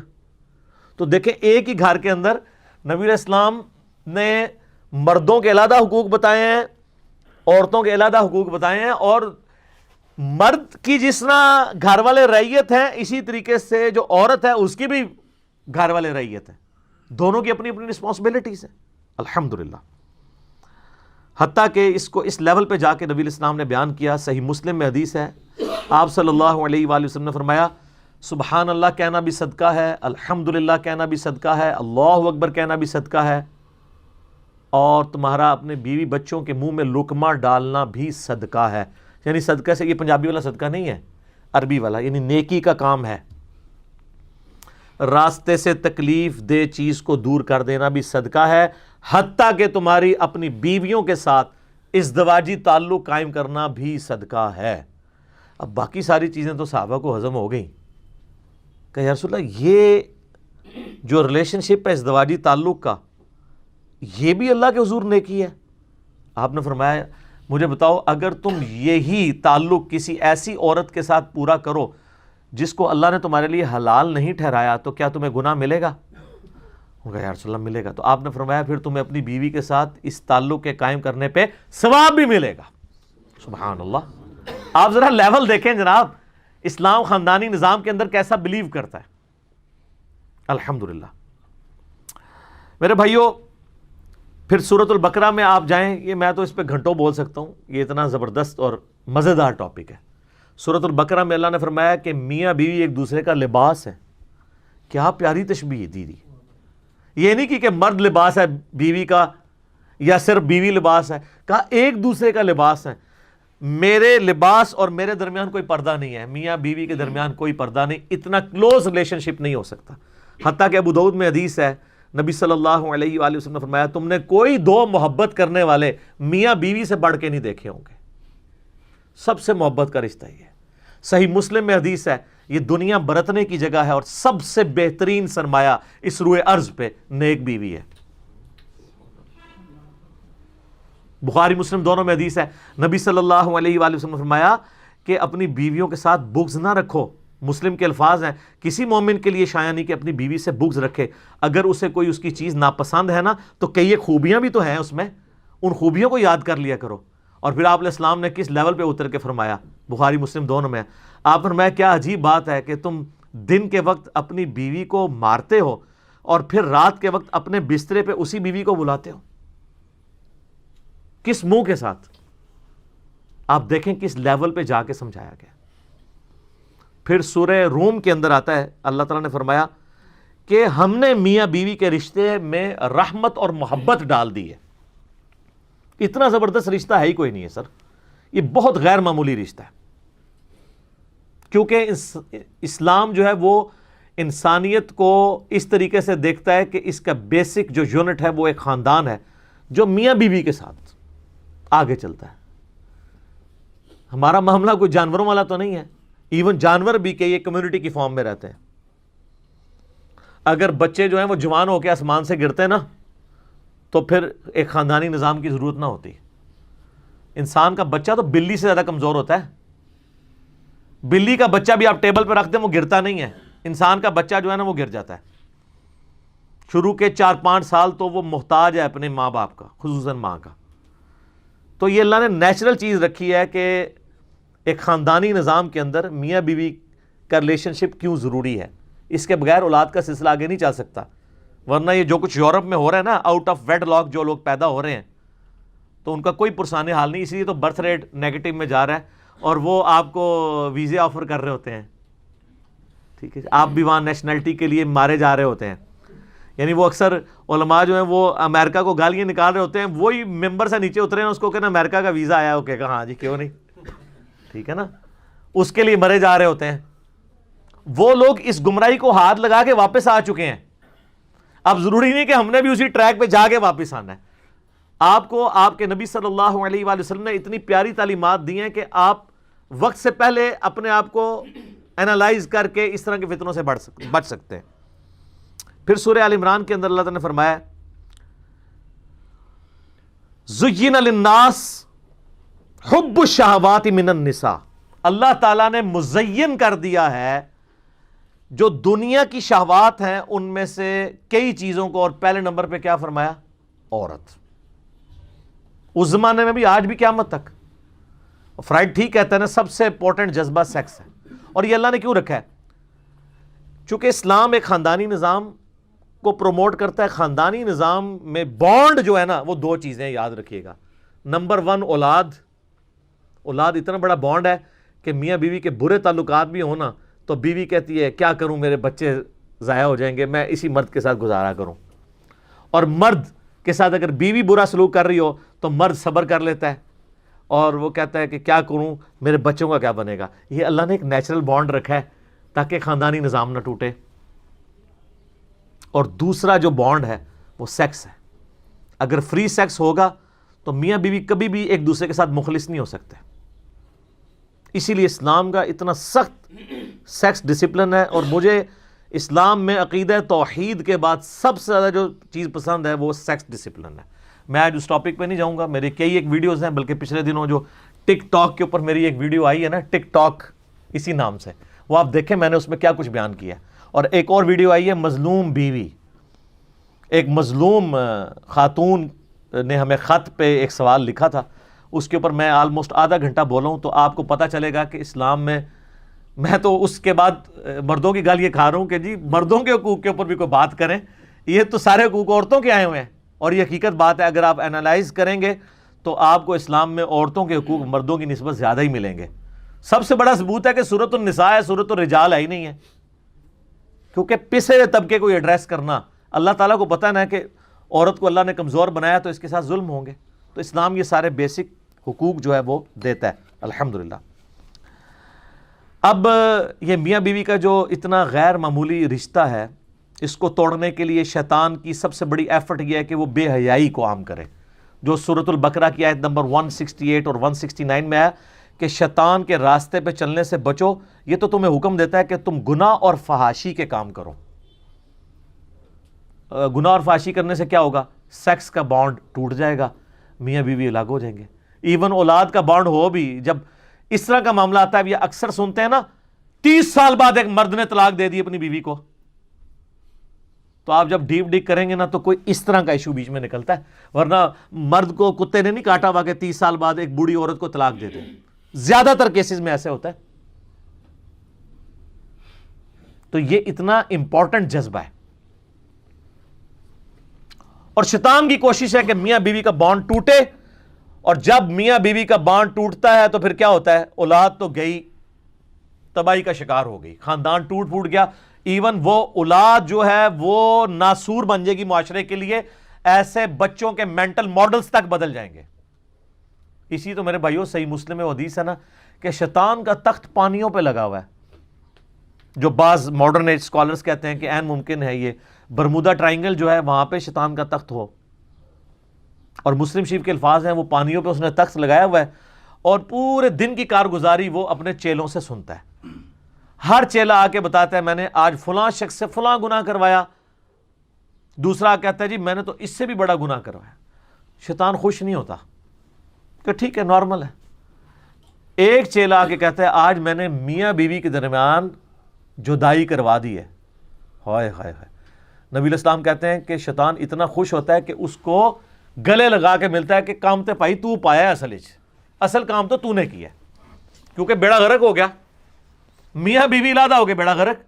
Speaker 2: تو دیکھیں ایک ہی گھر کے اندر نبی علیہ السلام نے مردوں کے علیحدہ حقوق بتائے ہیں, عورتوں کے علیحدہ حقوق بتائے ہیں. اور مرد کی جس طرح گھر والے رعیت ہیں اسی طریقے سے جو عورت ہے اس کی بھی گھر والے رعیت ہے. دونوں کی اپنی اپنی رسپانسبلٹیز ہیں الحمدللہ. حتیٰ کہ اس کو اس لیول پہ جا کے نبی علیہ السلام نے بیان کیا. صحیح مسلم میں حدیث ہے, آپ صلی اللہ علیہ وآلہ وسلم نے فرمایا سبحان اللہ کہنا بھی صدقہ ہے, الحمدللہ کہنا بھی صدقہ ہے, اللہ اکبر کہنا بھی صدقہ ہے, اور تمہارا اپنے بیوی بچوں کے منہ میں لقمہ ڈالنا بھی صدقہ ہے. یعنی صدقہ سے یہ پنجابی والا صدقہ نہیں ہے, عربی والا, یعنی نیکی کا کام ہے. راستے سے تکلیف دہ چیز کو دور کر دینا بھی صدقہ ہے, حتیٰ کہ تمہاری اپنی بیویوں کے ساتھ ازدواجی تعلق قائم کرنا بھی صدقہ ہے. اب باقی ساری چیزیں تو صحابہ کو ہضم ہو گئیں کہ یا رسول اللہ یہ جو ریلیشن شپ ہے ازدواجی تعلق کا یہ بھی اللہ کے حضور نیکی ہے. آپ نے فرمایا مجھے بتاؤ اگر تم یہی تعلق کسی ایسی عورت کے ساتھ پورا کرو جس کو اللہ نے تمہارے لیے حلال نہیں ٹھہرایا تو کیا تمہیں گناہ ملے گا؟ یا رسول اللہ ملے گا. تو آپ نے فرمایا پھر تمہیں اپنی بیوی کے ساتھ اس تعلق کے قائم کرنے پہ ثواب بھی ملے گا. سبحان اللہ. آپ ذرا لیول دیکھیں جناب, اسلام خاندانی نظام کے اندر کیسا بلیو کرتا ہے. الحمدللہ. میرے بھائیوں پھر سورۃ البقرہ میں آپ جائیں, یہ میں تو اس پہ گھنٹوں بول سکتا ہوں, یہ اتنا زبردست اور مزیدار ٹاپک ہے. سورۃ البقرہ میں اللہ نے فرمایا کہ میاں بیوی ایک دوسرے کا لباس ہے. کیا پیاری تشبیہ دی. یہ نہیں کہ مرد لباس ہے بیوی کا یا صرف بیوی لباس ہے, کہا ایک دوسرے کا لباس ہے. میرے لباس اور میرے درمیان کوئی پردہ نہیں ہے، میاں بیوی کے درمیان کوئی پردہ نہیں، اتنا کلوز ریلیشن شپ نہیں ہو سکتا. حتیٰ کہ ابو داؤد میں حدیث ہے، نبی صلی اللہ علیہ وآلہ وسلم نے فرمایا تم نے کوئی دو محبت کرنے والے میاں بیوی سے بڑھ کے نہیں دیکھے ہوں گے. سب سے محبت کا رشتہ یہ ہے. صحیح مسلم میں حدیث ہے، یہ دنیا برتنے کی جگہ ہے اور سب سے بہترین سرمایہ اس روئے ارض پہ نیک بیوی ہے. بخاری مسلم دونوں میں حدیث ہے، نبی صلی اللہ علیہ وآلہ وسلم نے فرمایا کہ اپنی بیویوں کے ساتھ بغض نہ رکھو. مسلم کے الفاظ ہیں، کسی مومن کے لیے شایع نہیں کہ اپنی بیوی سے بغض رکھے. اگر اسے کوئی اس کی چیز ناپسند ہے نا تو کئی ایک خوبیاں بھی تو ہیں اس میں، ان خوبیوں کو یاد کر لیا کرو. اور پھر آپ علیہ السلام نے کس لیول پہ اتر کے فرمایا، بخاری مسلم دونوں میں. آپ نے فرمایا کیا عجیب بات ہے کہ تم دن کے وقت اپنی بیوی کو مارتے ہو اور پھر رات کے وقت اپنے بسترے پہ اسی بیوی کو بلاتے ہو. کس منہ کے ساتھ؟ آپ دیکھیں کس لیول پہ جا کے سمجھایا گیا. پھر سورہ روم کے اندر آتا ہے، اللہ تعالیٰ نے فرمایا کہ ہم نے میاں بیوی کے رشتے میں رحمت اور محبت ڈال دی ہے. اتنا زبردست رشتہ ہے ہی کوئی نہیں ہے سر، یہ بہت غیر معمولی رشتہ ہے. کیونکہ اسلام جو ہے وہ انسانیت کو اس طریقے سے دیکھتا ہے کہ اس کا بیسک جو یونٹ ہے وہ ایک خاندان ہے جو میاں بیوی کے ساتھ آگے چلتا ہے. ہمارا معاملہ کوئی جانوروں والا تو نہیں ہے. ایون جانور بھی کہ یہ کمیونٹی کی فارم میں رہتے ہیں. اگر بچے جو ہیں وہ جوان ہو کے آسمان سے گرتے ہیں نا تو پھر ایک خاندانی نظام کی ضرورت نہ ہوتی. انسان کا بچہ تو بلی سے زیادہ کمزور ہوتا ہے. بلی کا بچہ بھی آپ ٹیبل پہ رکھ دیں وہ گرتا نہیں ہے. انسان کا بچہ جو ہے نا وہ گر جاتا ہے. شروع کے 4-5 سال تو وہ محتاج ہے اپنے ماں باپ کا، خصوصاً ماں کا. تو یہ اللہ نے نیچرل چیز رکھی ہے کہ ایک خاندانی نظام کے اندر میاں بیوی کا ریلیشن شپ کیوں ضروری ہے. اس کے بغیر اولاد کا سلسلہ آگے نہیں چل سکتا. ورنہ یہ جو کچھ یورپ میں ہو رہا ہے نا، آؤٹ آف ویڈ لاک جو لوگ پیدا ہو رہے ہیں تو ان کا کوئی پرسانِ حال نہیں. اسی لیے تو برتھ ریٹ نیگیٹو میں جا رہا ہے اور وہ آپ کو ویزے آفر کر رہے ہوتے ہیں. ٹھیک ہے، آپ بھی وہاں نیشنلٹی کے لیے مارے جا رہے ہوتے ہیں. یعنی وہ اکثر علماء جو ہیں وہ امریکہ کو گالیاں نکال رہے ہوتے ہیں، وہی ممبر سے نیچے اترے ہیں، اس کو کہنا امریکہ کا ویزا آیا، وہ کہے گا ہاں جی کیوں نہیں. ٹھیک ہے نا، اس کے لیے مرے جا رہے ہوتے ہیں. وہ لوگ اس گمراہی کو ہاتھ لگا کے واپس آ چکے ہیں. اب ضروری نہیں کہ ہم نے بھی اسی ٹریک پہ جا کے واپس آنا ہے. آپ کو آپ کے نبی صلی اللہ علیہ وآلہ وسلم نے اتنی پیاری تعلیمات دی ہیں کہ آپ وقت سے پہلے اپنے آپ کو اینالائز کر کے اس طرح کے فتنوں سے بچ سکتے ہیں. پھر سورہ آل عمران کے اندر اللہ تعالیٰ نے فرمایا زُيِّنَ لِلنَّاسِ حُبُّ الشَّهَوَاتِ مِنَ النِّسَاءِ. اللہ تعالیٰ نے مزین کر دیا ہے جو دنیا کی شہوات ہیں ان میں سے کئی چیزوں کو، اور پہلے نمبر پہ کیا فرمایا؟ عورت. اس زمانے میں بھی، آج بھی، قیامت تک. فرائڈ ٹھیک کہتا ہے نا سب سے امپورٹنٹ جذبہ سیکس ہے. اور یہ اللہ نے کیوں رکھا ہے؟ چونکہ اسلام ایک خاندانی نظام کو پروموٹ کرتا ہے. خاندانی نظام میں بانڈ جو ہے نا وہ 2 چیزیں یاد رکھیے گا. نمبر 1 اولاد اتنا بڑا بانڈ ہے کہ میاں بیوی کے برے تعلقات بھی ہونا تو بیوی کہتی ہے کیا کروں، میرے بچے ضائع ہو جائیں گے، میں اسی مرد کے ساتھ گزارا کروں. اور مرد کے ساتھ اگر بیوی برا سلوک کر رہی ہو تو مرد صبر کر لیتا ہے اور وہ کہتا ہے کہ کیا کروں، میرے بچوں کا کیا بنے گا. یہ اللہ نے ایک نیچرل بانڈ رکھا ہے تاکہ خاندانی نظام نہ ٹوٹے. اور دوسرا جو بانڈ ہے وہ سیکس ہے. اگر فری سیکس ہوگا تو میاں بیوی کبھی بھی ایک دوسرے کے ساتھ مخلص نہیں ہو سکتے. اسی لیے اسلام کا اتنا سخت سیکس ڈسپلن ہے. اور مجھے اسلام میں عقیدہ توحید کے بعد سب سے زیادہ جو چیز پسند ہے وہ سیکس ڈسپلن ہے. میں آج اس ٹاپک پہ نہیں جاؤں گا، میری کئی ایک ویڈیوز ہیں، بلکہ پچھلے دنوں جو ٹک ٹاک کے اوپر میری ایک ویڈیو آئی ہے نا، ٹک ٹاک اسی نام سے، وہ آپ دیکھیں میں نے اس میں کیا کچھ بیان کیا. اور ایک اور ویڈیو آئی ہے مظلوم بیوی. ایک مظلوم خاتون نے ہمیں خط پہ ایک سوال لکھا تھا، اس کے اوپر میں آلموسٹ آدھا گھنٹہ بولا ہوں. تو آپ کو پتہ چلے گا کہ اسلام میں تو اس کے بعد مردوں کی گالیاں کھا رہا ہوں کہ جی مردوں کے حقوق کے اوپر بھی کوئی بات کریں. یہ تو سارے حقوق عورتوں کے آئے ہوئے ہیں اور یہ حقیقت بات ہے. اگر آپ انالائز کریں گے تو آپ کو اسلام میں عورتوں کے حقوق مردوں کی نسبت زیادہ ہی ملیں گے. سب سے بڑا ثبوت ہے کہ سورۃ النساء ہے، سورۃ الرجال ہے ہی نہیں ہے. کیونکہ پسے ہوئے طبقے کو ایڈریس کرنا، اللہ تعالیٰ کو پتہ ہے نا کہ عورت کو اللہ نے کمزور بنایا تو اس کے ساتھ ظلم ہوں گے. تو اسلام یہ سارے بیسک حقوق جو ہے وہ دیتا ہے الحمدللہ۔ اب یہ میاں بیوی کا جو اتنا غیر معمولی رشتہ ہے، اس کو توڑنے کے لیے شیطان کی سب سے بڑی ایفرٹ یہ ہے کہ وہ بے حیائی کو عام کرے، جو سورۃ البقرہ کی آیت نمبر 168 اور 169 میں ہے کہ شیطان کے راستے پہ چلنے سے بچو۔ یہ تو تمہیں حکم دیتا ہے کہ تم گناہ اور فحاشی کے کام کرو۔ گناہ اور فحاشی کرنے سے کیا ہوگا؟ سیکس کا بانڈ ٹوٹ جائے گا، میاں بیوی الگ ہو جائیں گے۔ ایون اولاد کا بانڈ ہو بھی، جب اس طرح کا معاملہ آتا ہے، یہ اکثر سنتے ہیں نا، 30 سال بعد ایک مرد نے طلاق دے دی اپنی بیوی کو، تو آپ جب ڈیپ ڈگ کریں گے نا تو کوئی اس طرح کا ایشو بیچ میں نکلتا ہے، ورنہ مرد کو کتے نے نہیں کاٹا ہوا کہ 30 سال بعد ایک بوڑھی عورت کو طلاق دے دے۔ زیادہ تر کیسز میں ایسے ہوتا ہے۔ تو یہ اتنا امپورٹنٹ جذبہ ہے، اور شیطان کی کوشش ہے کہ میاں بیوی کا بانڈ ٹوٹے، اور جب میاں بیوی کا بانڈ ٹوٹتا ہے تو پھر کیا ہوتا ہے؟ اولاد تو گئی، تباہی کا شکار ہو گئی، خاندان ٹوٹ پھوٹ گیا، ایون وہ اولاد جو ہے وہ ناسور بن جائے گی معاشرے کے لیے، ایسے بچوں کے مینٹل ماڈلز تک بدل جائیں گے۔ اسی تو میرے بھائیوں صحیح مسلم میں حدیث ہے نا کہ شیطان کا تخت پانیوں پہ لگا ہوا ہے، جو بعض ماڈرن ایج اسکالرز کہتے ہیں کہ عین ممکن ہے یہ برمودا ٹرائنگل جو ہے وہاں پہ شیطان کا تخت ہو، اور مسلم شریف کے الفاظ ہیں وہ پانیوں پہ اس نے تخت لگایا ہوا ہے، اور پورے دن کی کارگزاری وہ اپنے چیلوں سے سنتا ہے۔ ہر چیلا آ کے بتاتا ہے میں نے آج فلاں شخص سے فلاں گناہ کروایا، دوسرا کہتا ہے جی میں نے تو اس سے بھی بڑا گناہ کروایا۔ شیطان خوش نہیں ہوتا کہ ٹھیک ہے نارمل ہے۔ ایک چیلا آ کے کہتا ہے آج میں نے میاں بیوی کے درمیان جدائی کروا دی ہے، ہائے ہائے ہائے۔ نبی علیہ السلام کہتے ہیں کہ شیطان اتنا خوش ہوتا ہے کہ اس کو گلے لگا کے ملتا ہے کہ کام تے پائی تو پایا ہے، اصل کام تو نے کیا ہے، کیونکہ بیڑا غرق ہو گیا، میاں بیوی علیحدہ ہو گئے، بیڑا غرق۔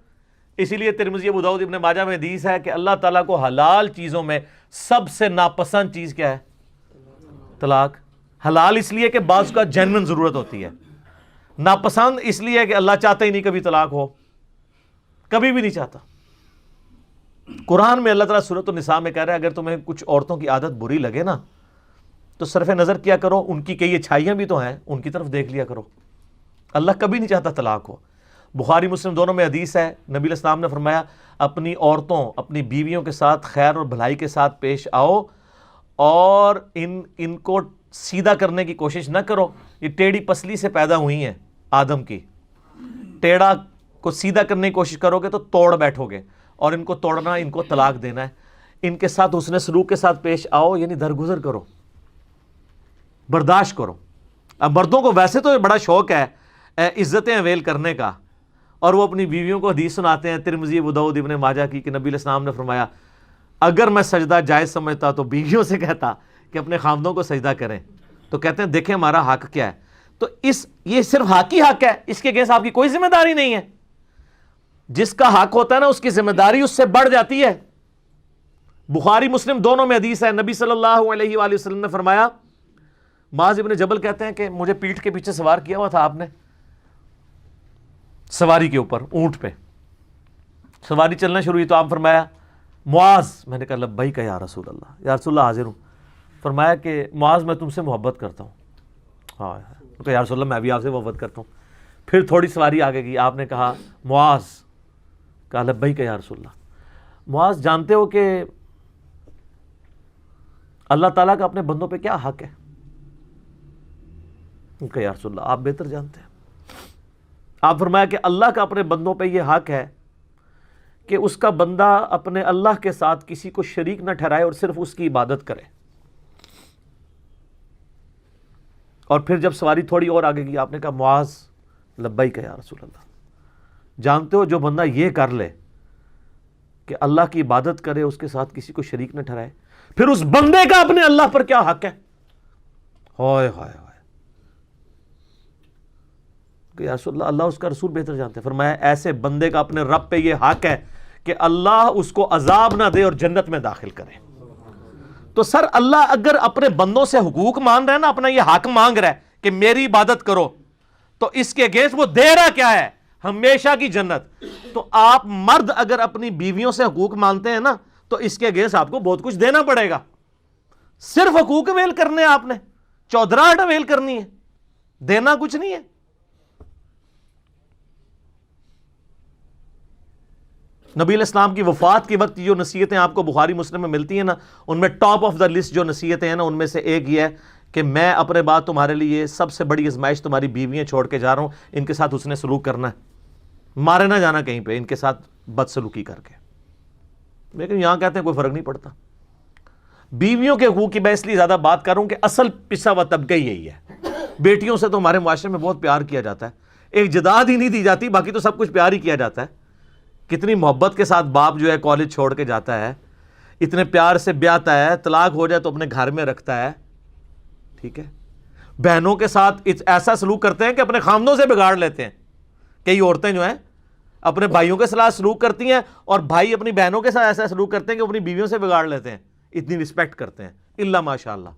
Speaker 2: اسی لیے ترمذی ابو داؤد ابن ماجہ میں حدیث ہے کہ اللہ تعالیٰ کو حلال چیزوں میں سب سے ناپسند چیز کیا ہے؟ طلاق۔ حلال اس لیے کہ بعض کا جینوئن ضرورت ہوتی ہے، ناپسند اس لیے کہ اللہ چاہتا ہی نہیں کبھی طلاق ہو، کبھی بھی نہیں چاہتا۔ قرآن میں اللہ تعالیٰ سورۃ النساء میں کہہ رہا ہے اگر تمہیں کچھ عورتوں کی عادت بری لگے نا تو صرف نظر کیا کرو، ان کی کئی اچھائیاں بھی تو ہیں، ان کی طرف دیکھ لیا کرو۔ اللہ کبھی نہیں چاہتا طلاق ہو۔ بخاری مسلم دونوں میں حدیث ہے، نبی علیہ السلام نے فرمایا اپنی عورتوں، اپنی بیویوں کے ساتھ خیر اور بھلائی کے ساتھ پیش آؤ، اور ان کو سیدھا کرنے کی کوشش نہ کرو۔ یہ ٹیڑھی پسلی سے پیدا ہوئی ہیں آدم کی، ٹیڑھا کو سیدھا کرنے کی کوشش کرو گے تو توڑ بیٹھو گے، اور ان کو توڑنا، ان کو طلاق دینا ہے۔ ان کے ساتھ حسن سلوک کے ساتھ پیش آؤ، یعنی درگزر کرو، برداشت کرو۔ اب مردوں کو ویسے تو بڑا شوق ہے عزتیں اویل کرنے کا، اور وہ اپنی بیویوں کو حدیث سناتے ہیں ترمذی ابو داؤد ابن ماجہ کی کہ نبی علیہ السلام نے فرمایا اگر میں سجدہ جائز سمجھتا تو بیویوں سے کہتا کہ اپنے خامدوں کو سجدہ کریں، تو کہتے ہیں دیکھیں ہمارا حق کیا ہے۔ تو یہ صرف حق ہی حق ہے، اس کے اگینسٹ آپ کی کوئی ذمہ داری نہیں ہے۔ جس کا حق ہوتا ہے نا اس کی ذمہ داری اس سے بڑھ جاتی ہے۔ بخاری مسلم دونوں میں حدیث ہے، نبی صلی اللہ علیہ وآلہ وسلم نے فرمایا، معاذ ابن جبل کہتے ہیں کہ مجھے پیٹھ کے پیچھے سوار کیا ہوا تھا آپ نے، سواری کے اوپر، اونٹ پہ سواری چلنا شروع ہوئی تو آپ فرمایا معاذ، میں نے کہا لبیک یا رسول اللہ، یا رسول اللہ حاضر ہوں۔ فرمایا کہ معاذ میں تم سے محبت کرتا ہوں۔ ہاں کہ یا رسول اللہ میں بھی آپ سے محبت کرتا ہوں۔ پھر تھوڑی سواری آگے گئی، آپ نے کہا معاذ، کہا لبیک یا رسول اللہ۔ معاذ جانتے ہو کہ اللہ تعالیٰ کا اپنے بندوں پہ کیا حق ہے؟ کہ یا رسول اللہ آپ بہتر جانتے ہیں۔ آپ فرمایا کہ اللہ کا اپنے بندوں پہ یہ حق ہے کہ اس کا بندہ اپنے اللہ کے ساتھ کسی کو شریک نہ ٹھہرائے اور صرف اس کی عبادت کرے۔ اور پھر جب سواری تھوڑی اور آگے گئی آپ نے کہا معاذ لبیک یا رسول اللہ، جانتے ہو جو بندہ یہ کر لے کہ اللہ کی عبادت کرے، اس کے ساتھ کسی کو شریک نہ ٹھہرائے، پھر اس بندے کا اپنے اللہ پر کیا حق ہے؟ ہائے ہائے ہائے، کہ یا رسول اللہ اللہ اس کا رسول بہتر جانتے ہیں۔ فرمایا ایسے بندے کا اپنے رب پہ یہ حق ہے کہ اللہ اس کو عذاب نہ دے اور جنت میں داخل کرے۔ تو سر اللہ اگر اپنے بندوں سے حقوق مانگ رہا ہے نا، اپنا یہ حق مانگ رہا ہے کہ میری عبادت کرو، تو اس کے اگینسٹ وہ دے رہا کیا ہے؟ ہمیشہ کی جنت۔ تو آپ مرد اگر اپنی بیویوں سے حقوق مانتے ہیں نا تو اس کے اگینسٹ آپ کو بہت کچھ دینا پڑے گا۔ صرف حقوق ویل کرنے آپ نے، چودراہٹ اویل کرنی ہے, دینا کچھ نہیں ہے. نبی علیہ السلام کی وفات کے وقت جو نصیحتیں آپ کو بخاری مسلم میں ملتی ہیں نا, ان میں ٹاپ آف دا لسٹ جو نصیحتیں ہیں نا, ان میں سے ایک یہ ہے کہ میں اپنے بعد تمہارے لیے سب سے بڑی آزمائش تمہاری بیویاں چھوڑ کے جا رہا ہوں, ان کے ساتھ حسن سلوک کرنا ہے, مارے نہ جانا کہیں پہ ان کے ساتھ بد سلوکی کر کے. لیکن یہاں کہتے ہیں کوئی فرق نہیں پڑتا. بیویوں کے حقوق کی میں اس لیے زیادہ بات کر رہا ہوں کہ اصل پسا ہوا طبقہ یہی ہے. بیٹیوں سے تو ہمارے معاشرے میں بہت پیار کیا جاتا ہے, ایک جداد ہی نہیں دی جاتی, باقی تو سب کچھ پیار ہی کیا جاتا ہے. کتنی محبت کے ساتھ باپ جو ہے کالج چھوڑ کے جاتا ہے, اتنے پیار سے بیاتا ہے, طلاق ہو جائے تو اپنے گھر میں رکھتا ہے. ٹھیک ہے, بہنوں کے ساتھ ایسا سلوک کرتے ہیں کہ اپنے خامدوں سے بگاڑ لیتے ہیں. کئی عورتیں جو ہیں اپنے بھائیوں کے ساتھ سلوک کرتی ہیں, اور بھائی اپنی بہنوں کے ساتھ ایسا سلوک کرتے ہیں کہ اپنی بیویوں سے بگاڑ لیتے ہیں. اتنی رسپیکٹ کرتے ہیں, اللہ ماشاء اللہ.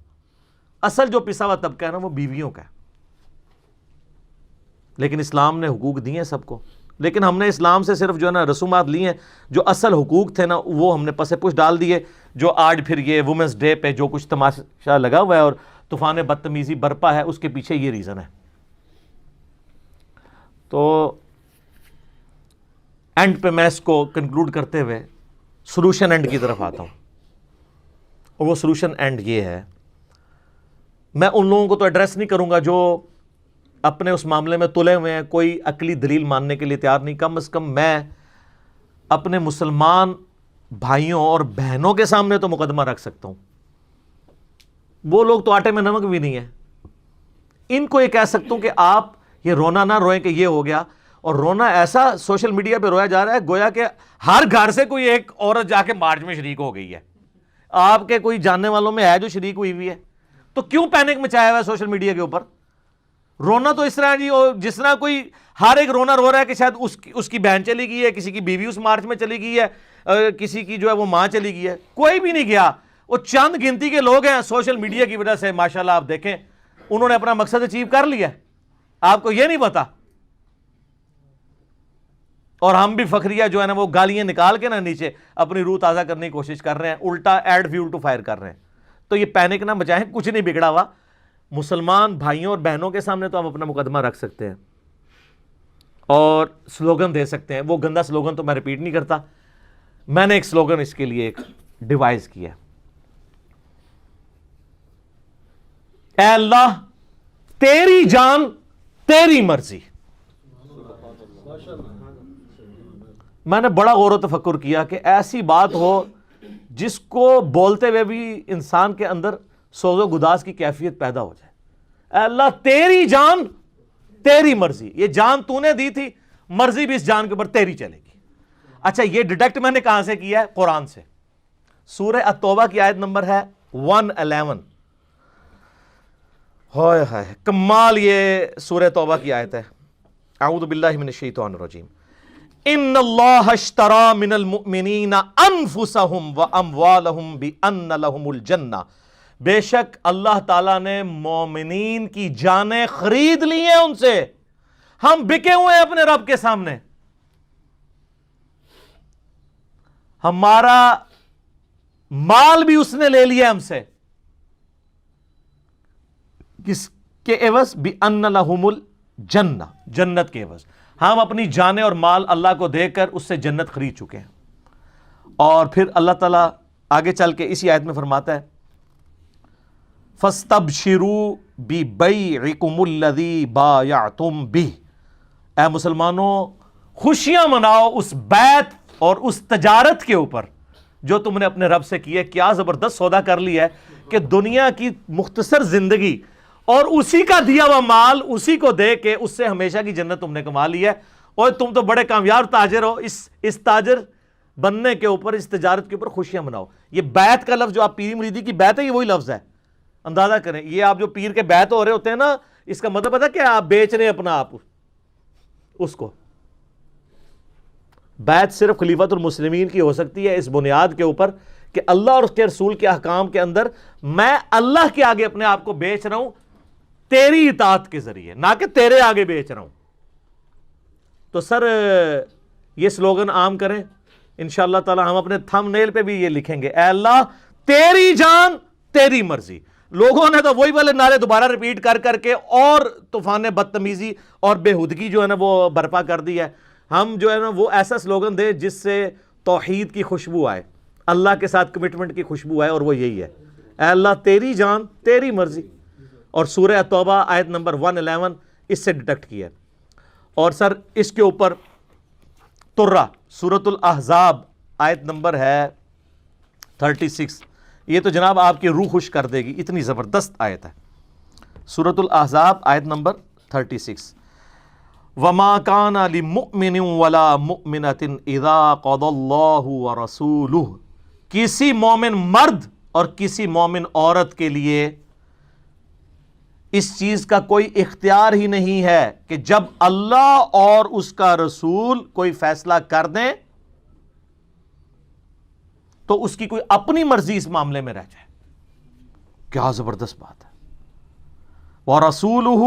Speaker 2: اصل جو پسا ہوا طبقہ ہے نا وہ بیویوں کا ہے. لیکن اسلام نے حقوق دیے ہیں سب کو, لیکن ہم نے اسلام سے صرف جو ہے نا رسومات لی ہیں, جو اصل حقوق تھے نا وہ ہم نے پس پش ڈال دیے. جو آج پھر یہ وومنس ڈے پہ جو کچھ تماشا لگا ہوا ہے اور طوفان بدتمیزی برپا ہے, اس کے پیچھے یہ ریزن ہے. تو اینڈ پہ میں اس کو کنکلوڈ کرتے ہوئے سولوشن اینڈ کی طرف آتا ہوں, اور وہ سولوشن اینڈ یہ ہے, میں ان لوگوں کو تو ایڈریس نہیں کروں گا جو اپنے اس معاملے میں تلے ہوئے ہیں, کوئی عقلی دلیل ماننے کے لیے تیار نہیں. کم از کم میں اپنے مسلمان بھائیوں اور بہنوں کے سامنے تو مقدمہ رکھ سکتا ہوں. وہ لوگ تو آٹے میں نمک بھی نہیں ہے. ان کو یہ کہہ سکتا ہوں کہ آپ یہ رونا نہ روئیں کہ یہ ہو گیا, اور رونا ایسا سوشل میڈیا پہ رویا جا رہا ہے گویا کہ ہر گھر سے کوئی ایک عورت جا کے مارچ میں شریک ہو گئی ہے. آپ کے کوئی جاننے والوں میں ہے جو شریک ہوئی ہوئی ہے, تو کیوں پینک مچایا ہوا ہے سوشل میڈیا کے اوپر؟ رونا تو اس طرح جی, جس طرح کوئی ہر ایک رونا رو رہا ہے کہ شاید اس کی بہن چلی گئی ہے, کسی کی بیوی اس مارچ میں چلی گئی ہے, کسی کی جو ہے وہ ماں چلی گئی ہے. کوئی بھی نہیں گیا, وہ چند گنتی کے لوگ ہیں سوشل میڈیا کی وجہ سے ماشاءاللہ آپ دیکھیں انہوں نے اپنا مقصد اچیو کر لیا. آپ کو یہ نہیں پتا, اور ہم بھی فخریہ جو ہے نا وہ گالیاں نکال کے نا نیچے اپنی روح تازہ کرنے کی کوشش کر رہے ہیں, الٹا ایڈ فیول ٹو فائر کر رہے ہیں. تو یہ پینک نہ مچائیں, کچھ نہیں بگڑا ہوا. مسلمان بھائیوں اور بہنوں کے سامنے تو ہم اپنا مقدمہ رکھ سکتے ہیں اور سلوگن دے سکتے ہیں. وہ گندا سلوگن تو میں ریپیٹ نہیں کرتا, میں نے ایک سلوگن اس کے لیے ایک ڈیوائز کیا. اے اللہ تیری جان تیری مرضی. میں نے بڑا غور و تفکر کیا کہ ایسی بات ہو جس کو بولتے ہوئے بھی انسان کے اندر سوز و گداز کی کیفیت پیدا ہو جائے. اے اللہ تیری جان تیری مرضی, یہ جان تو نے دی تھی, مرضی بھی اس جان کے اوپر تیری چلے گی. اچھا یہ ڈیڈکٹ میں نے کہاں سے کیا ہے؟ قرآن سے. سورہ التوبہ کی آیت نمبر ہے 111. ہائے ہائے کمال یہ سورہ توبہ کی آیت ہے. اعوذ باللہ من الشیطان الرجیم. ان اللہ اشترى من المؤمنین انفسهم واموالهم بان لهم الجنہ. بے شک اللہ تعالیٰ نے مومنین کی جانیں خرید لی ہیں ان سے. ہم بکے ہوئے ہیں اپنے رب کے سامنے. ہمارا مال بھی اس نے لے لیا ہم سے, کس کے عوض؟ بِأَنَّ لَهُمُ الْجَنَّةِ, جنت کے عوض. ہم اپنی جانیں اور مال اللہ کو دے کر اس سے جنت خرید چکے ہیں. اور پھر اللہ تعالیٰ آگے چل کے اسی آیت میں فرماتا ہے فَاسْتَبْشِرُوا بِبَيْعِكُمُ الَّذِي بَایَعْتُمْ بِهِ. اے مسلمانوں خوشیاں مناؤ اس بیعت اور اس تجارت کے اوپر جو تم نے اپنے رب سے کی ہے. کیا زبردست سودا کر لیا ہے کہ دنیا کی مختصر زندگی اور اسی کا دیا ہوا مال اسی کو دے کے اس سے ہمیشہ کی جنت تم نے کما لی ہے. اور تم تو بڑے کامیاب تاجر ہو. اس تاجر بننے کے اوپر, اس تجارت کے اوپر خوشیاں مناؤ. یہ بیعت کا لفظ جو آپ پیر مریدی کی بیعت ہے یہ وہی لفظ ہے. اندازہ کریں, یہ آپ جو پیر کے بیعت ہو رہے ہوتے ہیں نا, اس کا مطلب پتہ ہے کہ آپ بیچ رہے ہیں اپنا آپ اس کو. بیعت صرف خلیفۃ المسلمین کی ہو سکتی ہے اس بنیاد کے اوپر کہ اللہ اور اس کے رسول کے احکام کے اندر میں اللہ کے آگے اپنے آپ کو بیچ رہا ہوں تیری اطاعت کے ذریعے, نہ کہ تیرے آگے بیچ رہا ہوں. تو سر یہ سلوگن عام کریں انشاءاللہ تعالی. ہم اپنے تھم نیل پہ بھی یہ لکھیں گے, اے اللہ تیری جان تیری مرضی. لوگوں نے تو وہی والے نعرے دوبارہ ریپیٹ کر کر کے اور طوفان بدتمیزی اور بےہودگی جو ہے نا وہ برپا کر دی ہے. ہم جو ہے نا وہ ایسا سلوگن دے جس سے توحید کی خوشبو آئے, اللہ کے ساتھ کمٹمنٹ کی خوشبو آئے, اور وہ یہی ہے, اے اللہ تیری جان تیری مرضی. اور سورہ توبہ آیت نمبر 111 اس سے ڈیٹیکٹ کیا ہے. اور سر اس کے اوپر ترہ سورۃ الاحزاب آیت نمبر ہے 36, یہ تو جناب آپ کی روح خوش کر دے گی, اتنی زبردست آیت ہے. سورۃ الاحزاب آیت نمبر 36, وَمَا كَانَ لِمُؤْمِنٍ وَلَا مُؤْمِنَةٍ إِذَا قَضَى اللَّهُ وَرَسُولُهُ, کسی مومن مرد اور کسی مومن عورت کے لیے اس چیز کا کوئی اختیار ہی نہیں ہے کہ جب اللہ اور اس کا رسول کوئی فیصلہ کر دیں تو اس کی کوئی اپنی مرضی اس معاملے میں رہ جائے. کیا زبردست بات ہے. وَرَسُولُهُ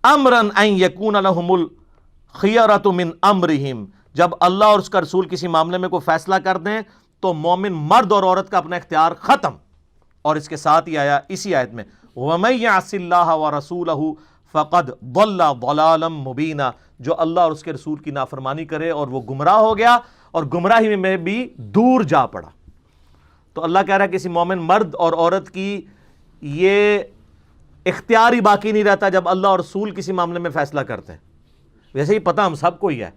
Speaker 2: أَمْرًا أَن يَكُونَ لَهُمُ الْخِيَرَةُ مِنْ أَمْرِهِمْ, جب اللہ اور اس کا رسول کسی معاملے میں کوئی فیصلہ کر دیں تو مومن مرد اور عورت کا اپنا اختیار ختم. اور اس کے ساتھ ہی آیا اسی آیت میں وَمَن يَعْصِ اللَّهَ وَرَسُولَهُ فَقَدْ ضَلَّ ضَلَالًا مُبِينًا, جو اللہ اور اس کے رسول کی نافرمانی کرے اور وہ گمراہ ہو گیا اور گمراہی میں بھی دور جا پڑا. تو اللہ کہہ رہا ہے کسی مومن مرد اور عورت کی یہ اختیار ہی باقی نہیں رہتا جب اللہ اور رسول کسی معاملے میں فیصلہ کرتے ہیں. ویسے ہی پتہ ہم سب کو ہی ہے,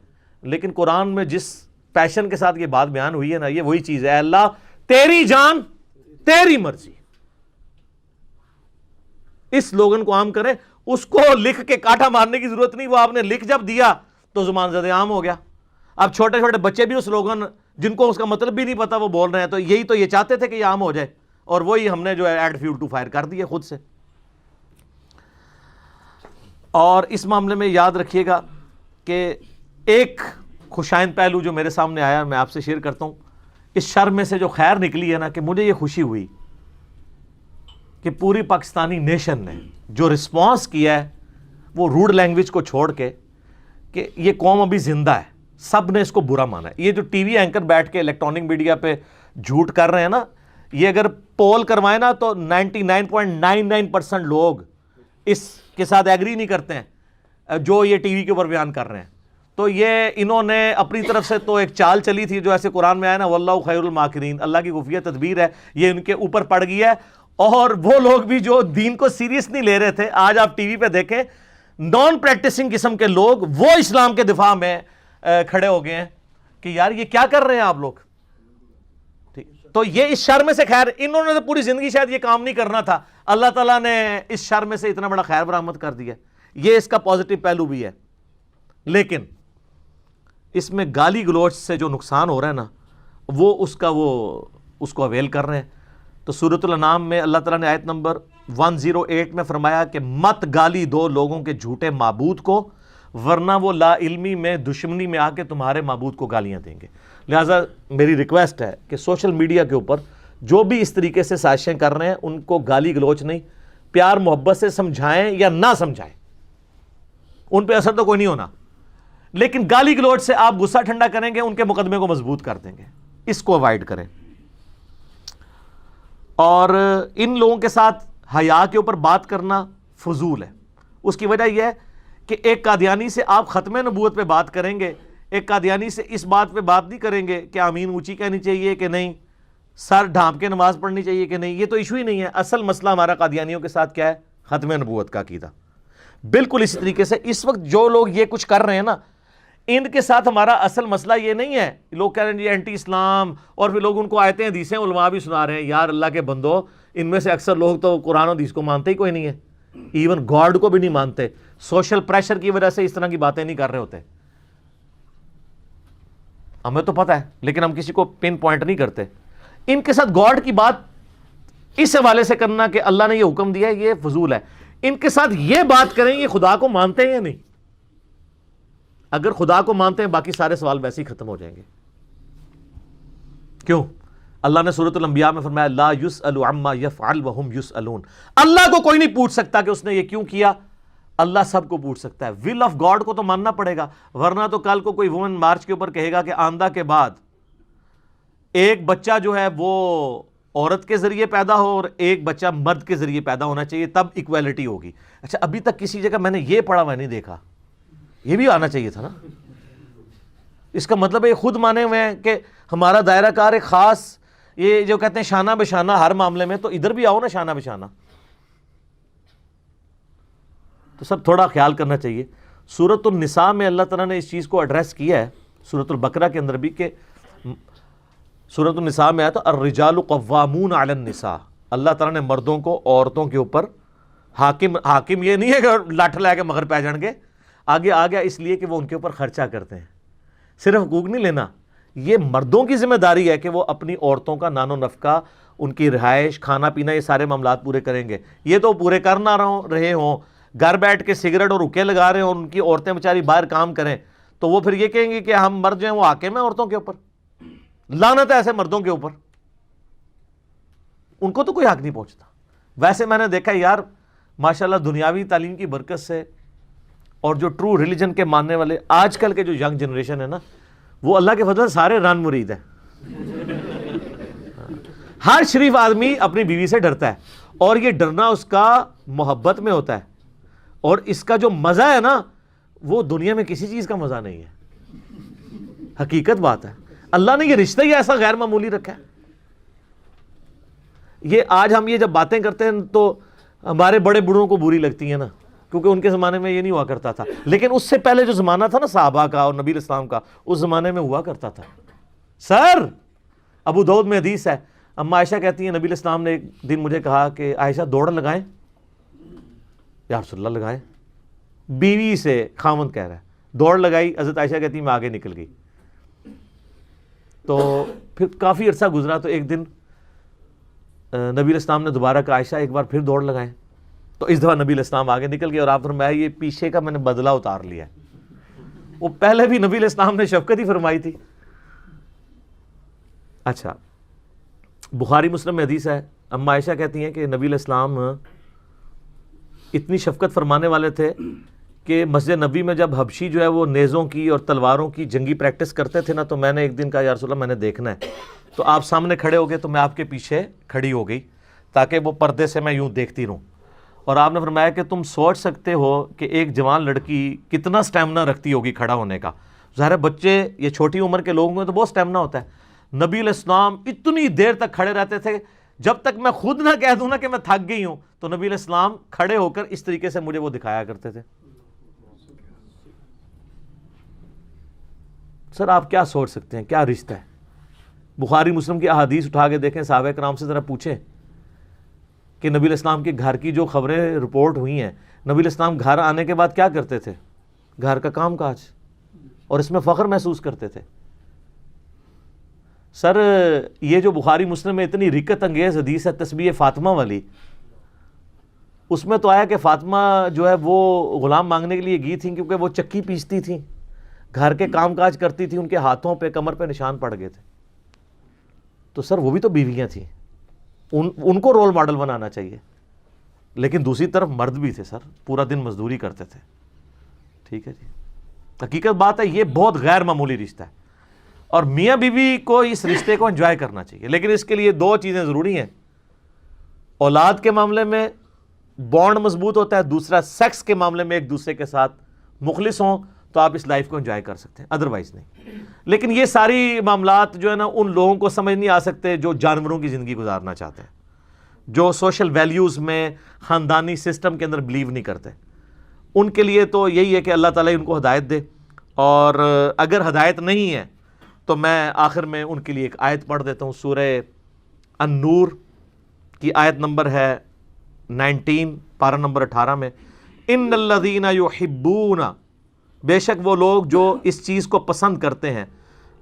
Speaker 2: لیکن قرآن میں جس پیشن کے ساتھ یہ بات بیان ہوئی ہے نا, یہ وہی چیز ہے, اللہ تیری جان تیری مرضی. اس سلوگن کو عام کریں, اس کو لکھ کے کاٹا مارنے کی ضرورت نہیں, وہ آپ نے لکھ جب دیا تو زبان زد عام ہو گیا. اب چھوٹے چھوٹے بچے بھی وہ سلوگن جن کو اس کا مطلب بھی نہیں پتا وہ بول رہے ہیں, تو یہی تو یہ چاہتے تھے کہ یہ عام ہو جائے, اور وہی ہم نے جو ہے ایڈ فیول ٹو فائر کر دی ہے خود سے. اور اس معاملے میں یاد رکھیے گا کہ ایک خوشائند پہلو جو میرے سامنے آیا میں آپ سے شیئر کرتا ہوں. اس شر میں سے جو خیر نکلی ہے نا, کہ مجھے یہ خوشی ہوئی کہ پوری پاکستانی نیشن نے جو رسپانس کیا ہے وہ روڈ لینگویج کو چھوڑ کے کہ یہ قوم ابھی زندہ ہے, سب نے اس کو برا مانا ہے. یہ جو ٹی وی اینکر بیٹھ کے الیکٹرانک میڈیا پہ جھوٹ کر رہے ہیں نا, یہ اگر پول کروائیں نا تو 99.99% لوگ اس کے ساتھ ایگری نہیں کرتے ہیں جو یہ ٹی وی کے اوپر بیان کر رہے ہیں. تو یہ انہوں نے اپنی طرف سے تو ایک چال چلی تھی جو ایسے قرآن میں آیا نا, واللہ خیر الماکرین, اللہ کی خفیہ تدبیر ہے, یہ ان کے اوپر پڑ گئی ہے. اور وہ لوگ بھی جو دین کو سیریس نہیں لے رہے تھے, آج آپ ٹی وی پہ دیکھیں نان پریکٹسنگ قسم کے لوگ وہ اسلام کے دفاع میں کھڑے ہو گئے ہیں کہ یار یہ کیا کر رہے ہیں آپ لوگ. تو یہ اس شر میں سے خیر, انہوں نے تو پوری زندگی شاید یہ کام نہیں کرنا تھا, اللہ تعالیٰ نے اس شر میں سے اتنا بڑا خیر برآمد کر دیا. یہ اس کا پازیٹو پہلو بھی ہے. لیکن اس میں گالی گلوچ سے جو نقصان ہو رہا ہے نا, وہ اس کو اویل کر رہے ہیں. تو سورۃ الانعام میں اللہ تعالیٰ نے آیت نمبر 108 میں فرمایا کہ مت گالی دو لوگوں کے جھوٹے معبود کو, ورنہ وہ لا علمی میں دشمنی میں آ کے تمہارے معبود کو گالیاں دیں گے. لہٰذا میری ریکویسٹ ہے کہ سوشل میڈیا کے اوپر جو بھی اس طریقے سے سازشیں کر رہے ہیں ان کو گالی گلوچ نہیں, پیار محبت سے سمجھائیں یا نہ سمجھائیں, ان پہ اثر تو کوئی نہیں ہونا, لیکن گالی گلوچ سے آپ غصہ ٹھنڈا کریں گے, ان کے مقدمے کو مضبوط کر دیں گے. اس کو اوائڈ کریں. اور ان لوگوں کے ساتھ حیا کے اوپر بات کرنا فضول ہے. اس کی وجہ یہ ہے کہ ایک قادیانی سے آپ ختم نبوت پہ بات کریں گے, ایک قادیانی سے اس بات پہ بات نہیں کریں گے کہ آمین اونچی کہنی چاہیے کہ نہیں, سر ڈھانپ کے نماز پڑھنی چاہیے کہ نہیں. یہ تو ایشو ہی نہیں ہے. اصل مسئلہ ہمارا قادیانیوں کے ساتھ کیا ہے؟ ختم نبوت کا عقیدہ. بالکل اسی طریقے سے اس وقت جو لوگ یہ کچھ کر رہے ہیں نا, ان کے ساتھ ہمارا اصل مسئلہ یہ نہیں ہے. لوگ کہہ رہے ہیں جی اینٹی اسلام, اور پھر لوگ ان کو آیتیں حدیثیں علماء بھی سنا رہے ہیں. یار اللہ کے بندو, ان میں سے اکثر لوگ تو قرآن و حدیث کو مانتے ہی کوئی نہیں ہے, ایون گاڈ کو بھی نہیں مانتے. سوشل پریشر کی وجہ سے اس طرح کی باتیں نہیں کر رہے ہوتے. ہمیں تو پتہ ہے, لیکن ہم کسی کو پن پوائنٹ نہیں کرتے. ان کے ساتھ گاڈ کی بات اس حوالے سے کرنا کہ اللہ نے یہ حکم دیا ہے, یہ فضول ہے. ان کے ساتھ یہ بات کریں یہ خدا کو مانتے ہیں یا نہیں. اگر خدا کو مانتے ہیں باقی سارے سوال ویسے ہی ختم ہو جائیں گے. کیوں؟ اللہ نے سورۃ الانبیاء میں فرمایا لا یسأل عما یفعل وہم یسألون. اللہ کو کوئی نہیں پوچھ سکتا کہ اس نے یہ کیوں کیا, اللہ سب کو پوچھ سکتا ہے. ول آف گاڈ کو تو ماننا پڑے گا, ورنہ تو کل کو کوئی وومن مارچ کے اوپر کہے گا کہ آندہ کے بعد ایک بچہ جو ہے وہ عورت کے ذریعے پیدا ہو اور ایک بچہ مرد کے ذریعے پیدا ہونا چاہیے, تب ایکویلٹی ہوگی. اچھا ابھی تک کسی جگہ میں نے یہ پڑھا ہوا نہیں دیکھا, یہ بھی آنا چاہیے تھا نا. اس کا مطلب ہے یہ خود مانے ہوئے ہیں کہ ہمارا دائرہ کار ایک خاص, یہ جو کہتے ہیں شانہ بشانہ ہر معاملے میں, تو ادھر بھی آؤ نا شانہ بشانہ. تو سب تھوڑا خیال کرنا چاہیے. سورۃ النساء میں اللہ تعالیٰ نے اس چیز کو ایڈریس کیا ہے, سورۃ البقرہ کے اندر بھی, کہ سورۃ النساء میں آیا تھا الرجال قوامون علی النساء. اللہ تعالیٰ نے مردوں کو عورتوں کے اوپر حاکم یہ نہیں ہے کہ لاٹھ لے کے مگر پہ جان گے, آگے آ گیا اس لیے کہ وہ ان کے اوپر خرچہ کرتے ہیں. صرف حقوق نہیں لینا, یہ مردوں کی ذمہ داری ہے کہ وہ اپنی عورتوں کا نان و نفقہ, ان کی رہائش, کھانا پینا, یہ سارے معاملات پورے کریں گے. یہ تو پورے کر نہ رہے ہوں, گھر بیٹھ کے سگریٹ اور حقے لگا رہے ہوں, ان کی عورتیں بیچاری باہر کام کریں, تو وہ پھر یہ کہیں گے کہ ہم مرد جو ہیں وہ حاکم ہیں عورتوں کے اوپر. لعنت ہے ایسے مردوں کے اوپر, ان کو تو کوئی حق نہیں پہنچتا. ویسے میں نے دیکھا یار ماشاءاللہ دنیاوی تعلیم کی برکت سے اور جو ٹرو ریلیجن کے ماننے والے آج کل کے جو ینگ جنریشن ہے نا, وہ اللہ کے فضل سے سارے ران مرید ہیں. ہر شریف آدمی اپنی بیوی سے ڈرتا ہے, اور یہ ڈرنا اس کا محبت میں ہوتا ہے, اور اس کا جو مزہ ہے نا وہ دنیا میں کسی چیز کا مزہ نہیں ہے. حقیقت بات ہے, اللہ نے یہ رشتہ ہی ایسا غیر معمولی رکھا ہے. یہ آج ہم یہ جب باتیں کرتے ہیں تو ہمارے بڑے بڑوں کو بری لگتی ہیں نا, کیونکہ ان کے زمانے میں یہ نہیں ہوا کرتا تھا. لیکن اس سے پہلے جو زمانہ تھا نا صحابہ کا اور نبی الاسلام کا, اس زمانے میں ہوا کرتا تھا. سر ابو داؤد میں حدیث ہے, اما عائشہ کہتی ہیں نبی الاسلام نے ایک دن مجھے کہا کہ عائشہ دوڑ لگائیں. یا رسول اللہ لگائیں. بیوی سے خاوند کہہ رہا ہے, دوڑ لگائی. حضرت عائشہ کہتی میں آگے نکل گئی. تو پھر کافی عرصہ گزرا, تو ایک دن نبی الاسلام نے دوبارہ کہا عائشہ ایک بار پھر دوڑ لگائیں. تو اس دفعہ نبی الاسلام آگے نکل گئے, اور آپ فرمایا یہ پیچھے کا میں نے بدلہ اتار لیا ہے. وہ پہلے بھی نبی الاسلام نے شفقت ہی فرمائی تھی. اچھا بخاری مسلم میں حدیث ہے, اما عائشہ کہتی ہیں کہ نبی الاسلام اتنی شفقت فرمانے والے تھے کہ مسجد نبی میں جب حبشی جو ہے وہ نیزوں کی اور تلواروں کی جنگی پریکٹس کرتے تھے نا, تو میں نے ایک دن کہا یا رسول اللہ میں نے دیکھنا ہے. تو آپ سامنے کھڑے ہو گئے, تو میں آپ کے پیچھے کھڑی ہو گئی تاکہ وہ پردے سے میں یوں دیکھتی رہوں. اور آپ نے فرمایا کہ تم سوچ سکتے ہو کہ ایک جوان لڑکی کتنا سٹیمنا رکھتی ہوگی کھڑا ہونے کا. ظاہر بچے یہ چھوٹی عمر کے لوگوں میں تو بہت سٹیمنا ہوتا ہے. نبی علیہ السلام اتنی دیر تک کھڑے رہتے تھے, جب تک میں خود نہ کہہ دوں نا کہ میں تھک گئی ہوں, تو نبی علیہ السلام کھڑے ہو کر اس طریقے سے مجھے وہ دکھایا کرتے تھے. سر آپ کیا سوچ سکتے ہیں, کیا رشتہ ہے. بخاری مسلم کی احادیث اٹھا کے دیکھیں, صحابہ کرام سے ذرا پوچھیں کہ نبی علیہ السلام کے گھر کی جو خبریں رپورٹ ہوئی ہیں, نبی علیہ السلام گھر آنے کے بعد کیا کرتے تھے, گھر کا کام کاج, اور اس میں فخر محسوس کرتے تھے. سر یہ جو بخاری مسلم میں اتنی رکت انگیز حدیث ہے تسبیح فاطمہ والی, اس میں تو آیا کہ فاطمہ جو ہے وہ غلام مانگنے کے لیے گئی تھیں کیونکہ وہ چکی پیستی تھیں, گھر کے کام کاج کرتی تھی, ان کے ہاتھوں پہ کمر پہ نشان پڑ گئے تھے. تو سر وہ بھی تو بیویاں تھیں, ان کو رول ماڈل بنانا چاہیے. لیکن دوسری طرف مرد بھی تھے سر, پورا دن مزدوری کرتے تھے. ٹھیک ہے جی, حقیقت بات ہے یہ بہت غیر معمولی رشتہ ہے, اور میاں بیوی کو اس رشتے کو انجوائے کرنا چاہیے. لیکن اس کے لیے دو چیزیں ضروری ہیں. اولاد کے معاملے میں بانڈ مضبوط ہوتا ہے, دوسرا سیکس کے معاملے میں ایک دوسرے کے ساتھ مخلص ہوں, تو آپ اس لائف کو انجوائے کر سکتے ہیں, ادروائز نہیں. لیکن یہ ساری معاملات جو ہے نا ان لوگوں کو سمجھ نہیں آ سکتے جو جانوروں کی زندگی گزارنا چاہتے ہیں, جو سوشل ویلیوز میں خاندانی سسٹم کے اندر بلیو نہیں کرتے. ان کے لیے تو یہی ہے کہ اللہ تعالیٰ ان کو ہدایت دے, اور اگر ہدایت نہیں ہے تو میں آخر میں ان کے لیے ایک آیت پڑھ دیتا ہوں. سورہ النور کی آیت نمبر ہے 19 پارہ نمبر 18 میں, ان الذین یحبون, بے شک وہ لوگ جو اس چیز کو پسند کرتے ہیں,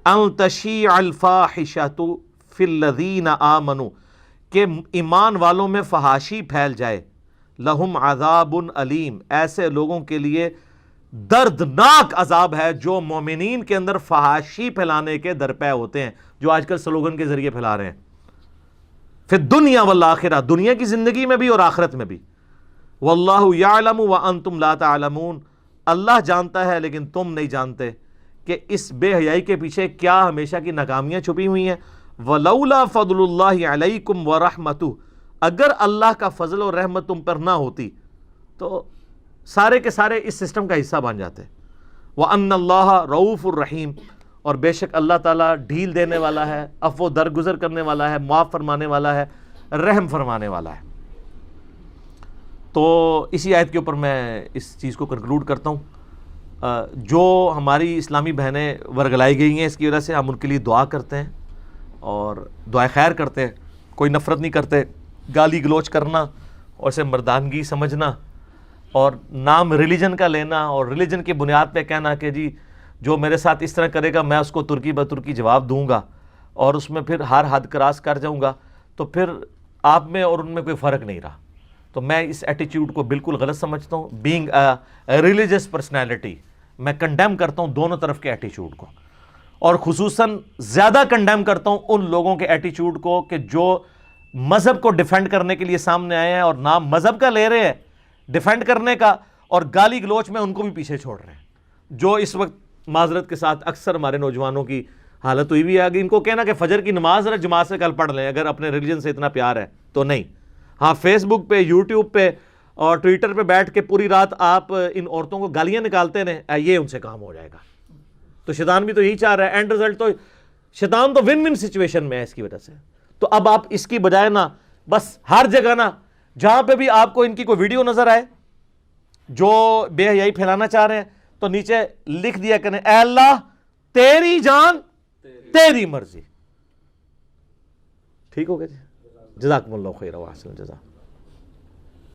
Speaker 2: ان تشیع الفاحشۃ فی الذین آمنوا, کہ ایمان والوں میں فحاشی پھیل جائے, لہم عذاب علیم, ایسے لوگوں کے لیے دردناک عذاب ہے جو مومنین کے اندر فحاشی پھیلانے کے درپے ہوتے ہیں, جو آج کل سلوگن کے ذریعے پھیلا رہے ہیں. فی الدنیا والآخرہ, دنیا کی زندگی میں بھی اور آخرت میں بھی. واللہ یعلم وانتم لا تعلمون, اللہ جانتا ہے لیکن تم نہیں جانتے کہ اس بے حیائی کے پیچھے کیا ہمیشہ کی ناکامیاں چھپی ہوئی ہیں, وَلَوْلَا فَضْلُ اللَّهِ عَلَيْكُمْ وَرَحْمَتُهُ، اگر اللہ کا فضل و رحمت تم پر نہ ہوتی تو سارے کے سارے اس سسٹم کا حصہ بن جاتے. وَأَنَّ اللَّهَ رَؤُوفٌ رَحِيمٌ، اور بے شک اللہ تعالیٰ ڈھیل دینے والا ہے، عفو درگزر کرنے والا ہے، معاف فرمانے والا ہے، رحم فرمانے والا ہے. تو اسی آیت کے اوپر میں اس چیز کو کنکلوڈ کرتا ہوں. جو ہماری اسلامی بہنیں ورگلائی گئی ہیں اس کی وجہ سے ہم ان کے لیے دعا کرتے ہیں اور دعائے خیر کرتے ہیں. کوئی نفرت نہیں کرتے. گالی گلوچ کرنا اور اسے مردانگی سمجھنا اور نام ریلیجن کا لینا اور ریلیجن کی بنیاد پہ کہنا کہ جی جو میرے ساتھ اس طرح کرے گا میں اس کو ترکی بترکی جواب دوں گا اور اس میں پھر ہر حد کراس کر جاؤں گا، تو پھر آپ میں اور ان میں کوئی فرق نہیں رہا. تو میں اس ایٹیچیوڈ کو بالکل غلط سمجھتا ہوں. بینگ اے ریلیجس پرسنالٹی میں کنڈیم کرتا ہوں دونوں طرف کے ایٹیچیوڈ کو، اور خصوصاً زیادہ کنڈیم کرتا ہوں ان لوگوں کے ایٹیچیوڈ کو کہ جو مذہب کو ڈیفینڈ کرنے کے لیے سامنے آئے ہیں اور نام مذہب کا لے رہے ہیں ڈیفینڈ کرنے کا، اور گالی گلوچ میں ان کو بھی پیچھے چھوڑ رہے ہیں. جو اس وقت معذرت کے ساتھ اکثر ہمارے نوجوانوں کی حالت ہوئی بھی ہے کہ ان کو کہنا کہ فجر کی نماز ذرا جماعت سے کل پڑھ لیں اگر اپنے ریلیجن سے اتنا پیار ہے تو. نہیں، ہاں فیس بک پہ، یوٹیوب پہ اور ٹویٹر پہ بیٹھ کے پوری رات آپ ان عورتوں کو گالیاں نکالتے رہیں، یہ ان سے کام ہو جائے گا. تو شیطان بھی تو یہی چاہ رہا ہے. اینڈ رزلٹ تو شیطان تو ون ون سچویشن میں ہے اس کی وجہ سے. تو اب آپ اس کی بجائے نا بس ہر جگہ نا جہاں پہ بھی آپ کو ان کی کوئی ویڈیو نظر آئے جو بے حیائی پھیلانا چاہ رہے ہیں تو نیچے لکھ دیا کریں اے اللہ تیری جان تیری مرضی. ٹھیک ہو گیا جی. جزاکم اللہ خیر و احسن الجزا.